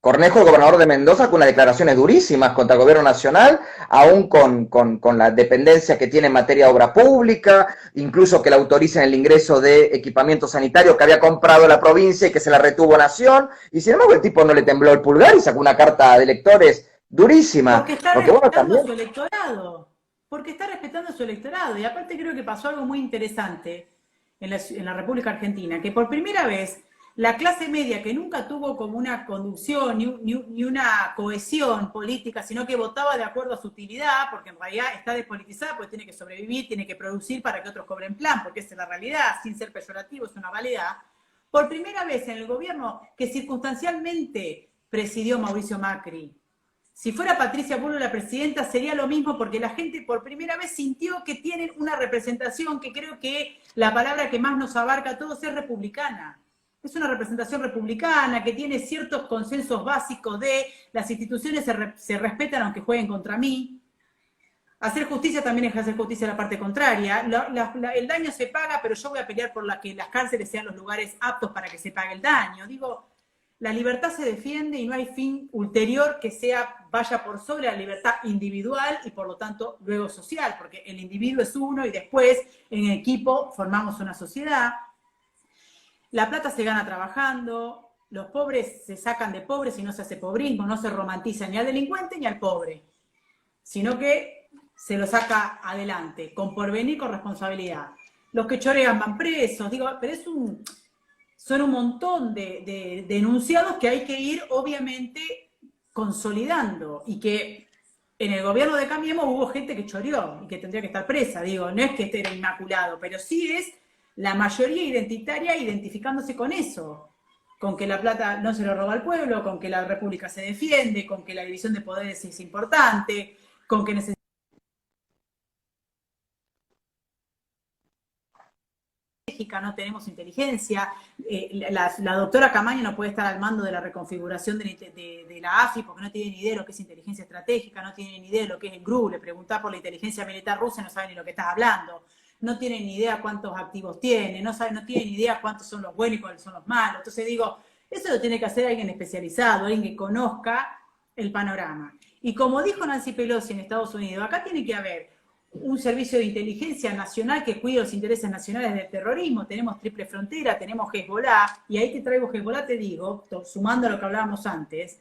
Cornejo, el gobernador de Mendoza, con unas declaraciones durísimas contra el gobierno nacional, aún con la dependencia que tiene en materia de obra pública, incluso que le autoricen el ingreso de equipamiento sanitario que había comprado la provincia y que se la retuvo Nación, y sin embargo el tipo no le tembló el pulgar y sacó una carta de electores durísima. Porque está respetando su electorado. Porque está respetando su electorado. Y aparte creo que pasó algo muy interesante en la República Argentina, que por primera vez la clase media, que nunca tuvo como una conducción ni una cohesión política, sino que votaba de acuerdo a su utilidad, porque en realidad está despolitizada, porque tiene que sobrevivir, tiene que producir para que otros cobren plan, porque esa es la realidad, sin ser peyorativo, es una validad. Por primera vez en el gobierno que circunstancialmente presidió Mauricio Macri, si fuera Patricia Bullrich la presidenta sería lo mismo, porque la gente por primera vez sintió que tienen una representación que creo que la palabra que más nos abarca a todos es republicana. Es una representación republicana que tiene ciertos consensos básicos de las instituciones se respetan aunque jueguen contra mí. Hacer justicia también es hacer justicia a la parte contraria. El daño se paga, pero yo voy a pelear por que las cárceles sean los lugares aptos para que se pague el daño. Digo, la libertad se defiende y no hay fin ulterior que vaya por sobre la libertad individual y por lo tanto luego social, porque el individuo es uno y después en equipo formamos una sociedad. La plata se gana trabajando, los pobres se sacan de pobres y no se hace pobrismo, no se romantiza ni al delincuente ni al pobre, sino que se lo saca adelante, con porvenir, con responsabilidad. Los que chorean van presos, digo, pero son un montón de enunciados que hay que ir, obviamente, consolidando, y que en el gobierno de Cambiemos hubo gente que choreó y que tendría que estar presa, digo, no es que esté inmaculado, pero sí es la mayoría identitaria identificándose con eso, con que la plata no se lo roba al pueblo, con que la república se defiende, con que la división de poderes es importante, con que necesitamos no tenemos inteligencia, la doctora Camaño no puede estar al mando de la reconfiguración de la AFI porque no tiene ni idea de lo que es inteligencia estratégica, no tiene ni idea de lo que es el GRU, le preguntás por la inteligencia militar rusa y no sabe ni lo que estás hablando, no tiene ni idea cuántos activos tiene, no tiene ni idea cuántos son los buenos y cuáles son los malos. Entonces digo, eso lo tiene que hacer alguien especializado, alguien que conozca el panorama. Y como dijo Nancy Pelosi en Estados Unidos, acá tiene que haber un servicio de inteligencia nacional que cuide los intereses nacionales del terrorismo, tenemos triple frontera, tenemos Hezbollah, y ahí te traigo Hezbollah, te digo, sumando a lo que hablábamos antes,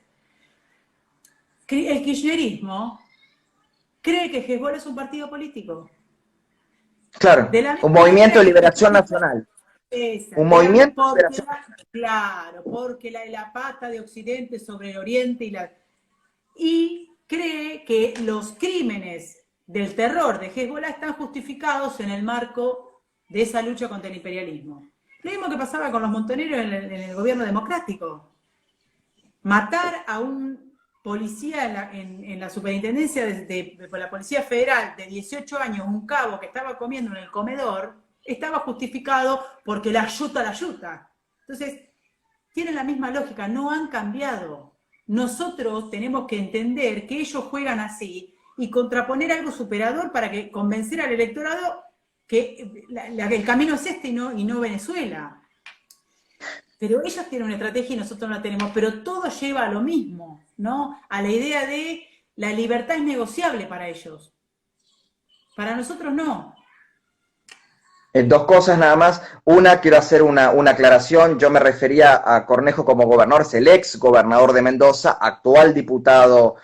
el kirchnerismo cree que Hezbollah es un partido político. Claro, un movimiento de liberación nacional. Un movimiento de liberación nacional. Claro, porque la pata de Occidente sobre el Oriente y cree que los crímenes del terror de Hezbollah están justificados en el marco de esa lucha contra el imperialismo. Lo mismo que pasaba con los montoneros en el gobierno democrático. Matar a un policía en la superintendencia de la Policía Federal de 18 años, un cabo que estaba comiendo en el comedor, estaba justificado porque la yuta. Entonces, tienen la misma lógica, no han cambiado. Nosotros tenemos que entender que ellos juegan así y contraponer algo superador para que convencer al electorado que el camino es este y no Venezuela. Pero ellos tienen una estrategia y nosotros no la tenemos, pero todo lleva a lo mismo, ¿no? A la idea de la libertad es negociable para ellos. Para nosotros no. Dos cosas nada más. Una, quiero hacer una aclaración. Yo me refería a Cornejo como gobernador, es el ex gobernador de Mendoza, actual diputado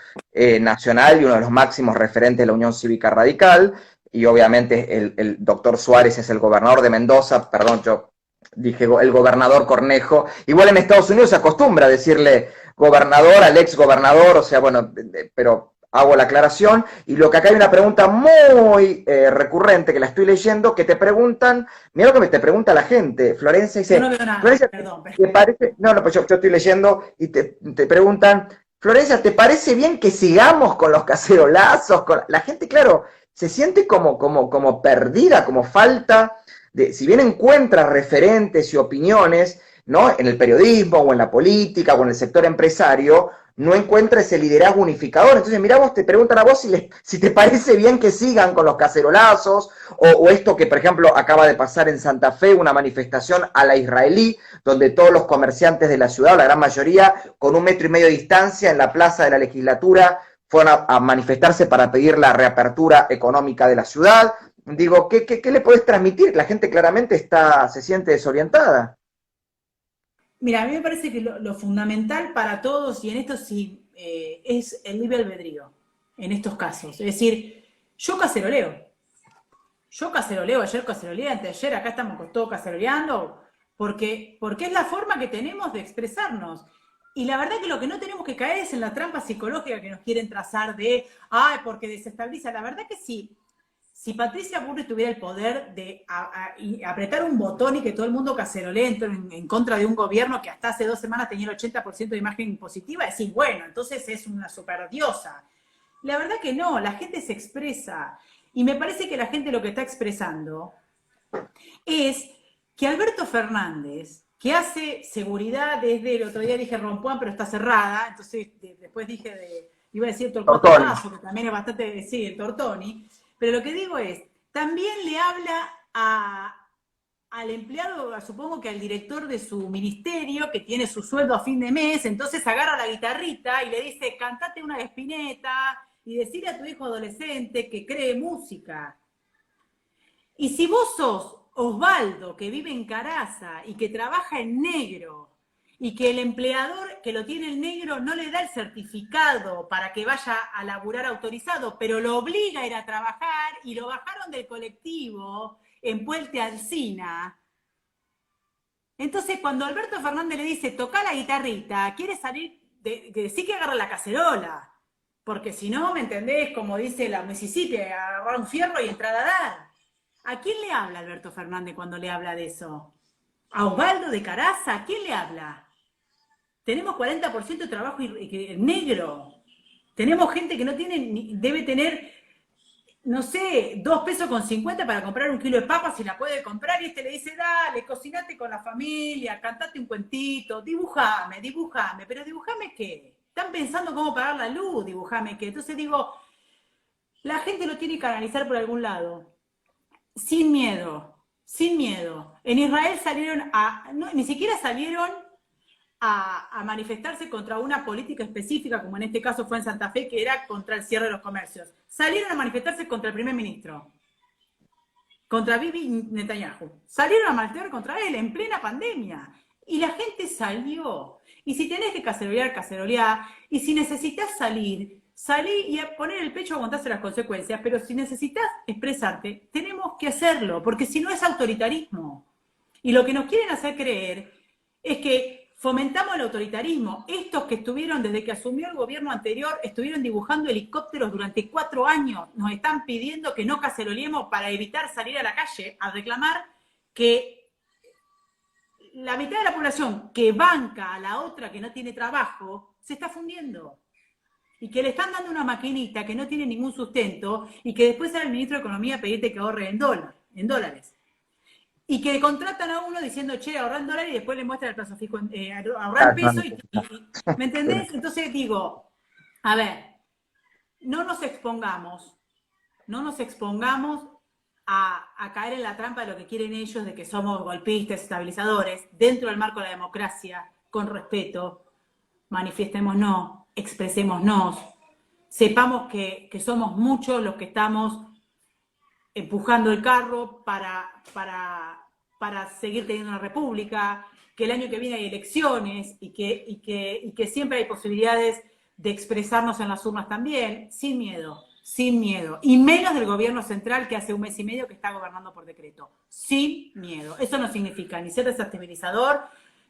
nacional y uno de los máximos referentes de la Unión Cívica Radical. Y obviamente el doctor Suárez es el gobernador de Mendoza. Perdón, yo dije el gobernador Cornejo. Igual en Estados Unidos se acostumbra a decirle gobernador al ex gobernador, o sea, bueno, pero hago la aclaración. Y lo que acá hay una pregunta muy recurrente que la estoy leyendo, que te preguntan, mira lo que te pregunta la gente. Florencia dice, yo no veo nada, Florencia, perdón. ¿te parece? No, pues yo estoy leyendo y te preguntan, Florencia, ¿te parece bien que sigamos con los cacerolazos? La gente, claro, se siente como perdida, como falta de, si bien encuentra referentes y opiniones, ¿no? En el periodismo o en la política o en el sector empresario, no encuentra ese liderazgo unificador. Entonces, mira, vos te preguntan a vos si te parece bien que sigan con los cacerolazos, o esto que, por ejemplo, acaba de pasar en Santa Fe, una manifestación a la israelí, donde todos los comerciantes de la ciudad, la gran mayoría, con 1,5 metros de distancia en la plaza de la legislatura, fueron a manifestarse para pedir la reapertura económica de la ciudad. Digo, ¿qué le podés transmitir? La gente claramente se siente desorientada. Mira, a mí me parece que lo fundamental para todos, y en esto sí, es el libre albedrío, en estos casos. Es decir, yo caceroleo, ayer caceroleé, anteayer, acá estamos todos caceroleando, porque es la forma que tenemos de expresarnos. Y la verdad que lo que no tenemos que caer es en la trampa psicológica que nos quieren trazar de, porque desestabiliza. La verdad que sí. Si Patricia Bullrich tuviera el poder de apretar un botón y que todo el mundo cacerolee en contra de un gobierno que hasta hace 2 semanas tenía el 80% de imagen positiva, decís, bueno, entonces es una superdiosa. La verdad que no, la gente se expresa. Y me parece que la gente lo que está expresando es que Alberto Fernández, que hace seguridad desde el otro día dije Rompuán, pero está cerrada, entonces después dije iba a decir Torcuato Tazo, que también es bastante, sí, el Tortoni. Pero lo que digo es, también le habla al empleado, supongo que al director de su ministerio, que tiene su sueldo a fin de mes, entonces agarra la guitarrita y le dice, cantate una de Spinetta y decirle a tu hijo adolescente que cree música. Y si vos sos Osvaldo, que vive en Caraza y que trabaja en negro, y que el empleador que lo tiene en negro no le da el certificado para que vaya a laburar autorizado, pero lo obliga a ir a trabajar y lo bajaron del colectivo en Puente Alsina. Entonces, cuando Alberto Fernández le dice, toca la guitarrita, quiere salir, sí que agarra la cacerola, porque si no, ¿me entendés? Como dice la Mississippi, agarrar un fierro y entrar a dar. ¿A quién le habla Alberto Fernández cuando le habla de eso? ¿A Osvaldo de Caraza? ¿A quién le habla? Tenemos 40% de trabajo negro. Tenemos gente que no tiene, debe tener, no sé, 2 pesos con 50 para comprar un kilo de papas si la puede comprar, y le dice, dale, cocinate con la familia, cantate un cuentito, dibujame, pero dibujame qué. Están pensando cómo pagar la luz, dibujame qué. Entonces digo, la gente lo tiene que canalizar por algún lado. Sin miedo, sin miedo. En Israel salieron ni siquiera salieron a manifestarse contra una política específica, como en este caso fue en Santa Fe, que era contra el cierre de los comercios. Salieron a manifestarse contra el primer ministro, contra Bibi Netanyahu. Salieron a manifestar contra él en plena pandemia. Y la gente salió. Y si tenés que cacerolear, cacerolear. Y si necesitas salir, salí y a poner el pecho a aguantarse las consecuencias. Pero si necesitas expresarte, tenemos que hacerlo, porque si no es autoritarismo. Y lo que nos quieren hacer creer es que fomentamos el autoritarismo. Estos que estuvieron, desde que asumió el gobierno anterior, estuvieron dibujando helicópteros durante 4 años. Nos están pidiendo que no caceroleemos para evitar salir a la calle a reclamar que la mitad de la población que banca a la otra que no tiene trabajo se está fundiendo. Y que le están dando una maquinita que no tiene ningún sustento y que después sale el ministro de Economía a pedirte que ahorre en dólares. Y que contratan a uno diciendo, che, ahorra en dólares, y después le muestran el plazo fijo, ahorra en peso, ¿me entendés? Entonces digo, a ver, no nos expongamos a caer en la trampa de lo que quieren ellos, de que somos golpistas, estabilizadores, dentro del marco de la democracia, con respeto, manifestémonos, expresémonos, sepamos que somos muchos los que estamos empujando el carro para seguir teniendo una república, que el año que viene hay elecciones y que siempre hay posibilidades de expresarnos en las urnas también, sin miedo, y menos del gobierno central que hace 1 mes y medio que está gobernando por decreto, sin miedo. Eso no significa ni ser desestabilizador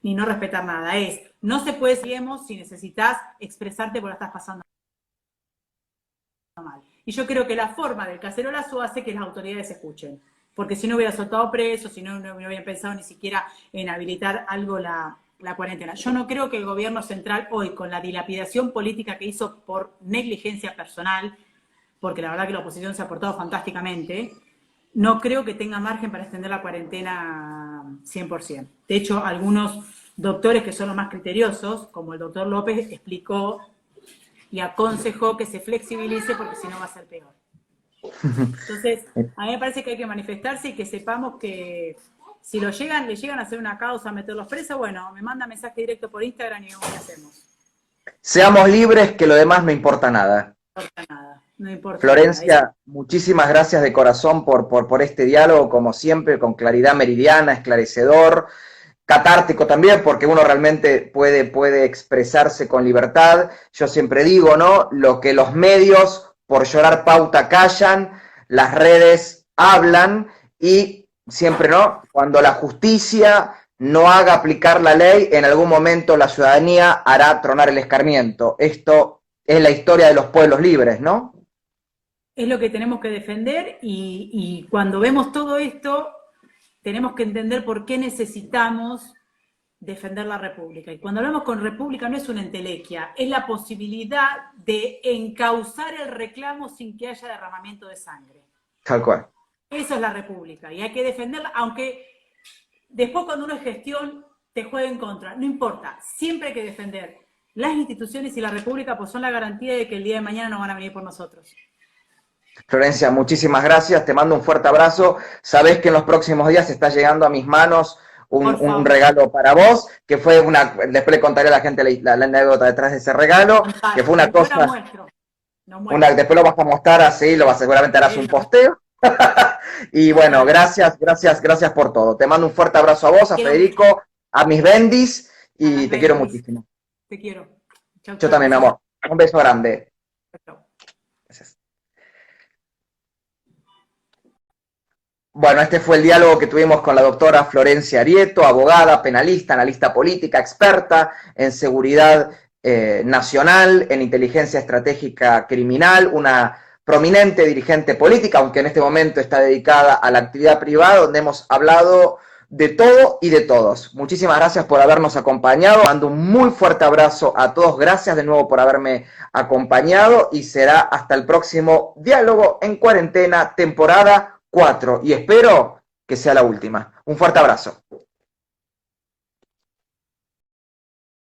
ni no respetar nada, no se puede si necesitas expresarte porque la estás pasando mal. Y yo creo que la forma del cacerolazo hace que las autoridades escuchen. Porque si no hubiera soltado presos, si no hubiera pensado ni siquiera en habilitar algo la cuarentena. Yo no creo que el gobierno central hoy, con la dilapidación política que hizo por negligencia personal, porque la verdad que la oposición se ha portado fantásticamente, no creo que tenga margen para extender la cuarentena 100%. De hecho, algunos doctores que son los más criteriosos, como el doctor López, explicó y aconsejó que se flexibilice porque si no va a ser peor. Entonces, a mí me parece que hay que manifestarse y que sepamos que si le llegan a hacer una causa, a meterlos presos, bueno, me manda mensaje directo por Instagram y vemos qué hacemos. Seamos libres, que lo demás no importa nada. No importa Florencia, nada. muchísimas gracias de corazón por este diálogo, como siempre, con claridad meridiana, esclarecedor, catártico también, porque uno realmente puede expresarse con libertad. Yo siempre digo, ¿no? Lo que los medios, por llorar pauta, callan, las redes hablan, y siempre, ¿no? Cuando la justicia no haga aplicar la ley, en algún momento la ciudadanía hará tronar el escarmiento. Esto es la historia de los pueblos libres, ¿no? Es lo que tenemos que defender, y cuando vemos todo esto, tenemos que entender por qué necesitamos defender la república. Y cuando hablamos con república no es una entelequia, es la posibilidad de encauzar el reclamo sin que haya derramamiento de sangre. Tal cual. Eso es la república, y hay que defenderla, aunque después cuando uno es gestión te juegue en contra, no importa, siempre hay que defender las instituciones y la república, pues son la garantía de que el día de mañana no van a venir por nosotros. Florencia, muchísimas gracias, te mando un fuerte abrazo. Sabés que en los próximos días está llegando a mis manos un regalo para vos, que fue después le contaré a la gente la anécdota detrás de ese regalo, que fue una cosa, después lo vas a mostrar así, seguramente harás un posteo. Y bueno, gracias por todo. Te mando un fuerte abrazo a vos, a Federico, a mis bendis, y te quiero muchísimo. Te quiero. Chau, yo también, mi amor. Un beso grande. Gracias. Bueno, este fue el diálogo que tuvimos con la doctora Florencia Arieto, abogada, penalista, analista política, experta en seguridad nacional, en inteligencia estratégica criminal, una prominente dirigente política, aunque en este momento está dedicada a la actividad privada, donde hemos hablado de todo y de todos. Muchísimas gracias por habernos acompañado. Mando un muy fuerte abrazo a todos. Gracias de nuevo por haberme acompañado y será hasta el próximo Diálogo en Cuarentena, temporada 4. Y espero que sea la última. Un fuerte abrazo.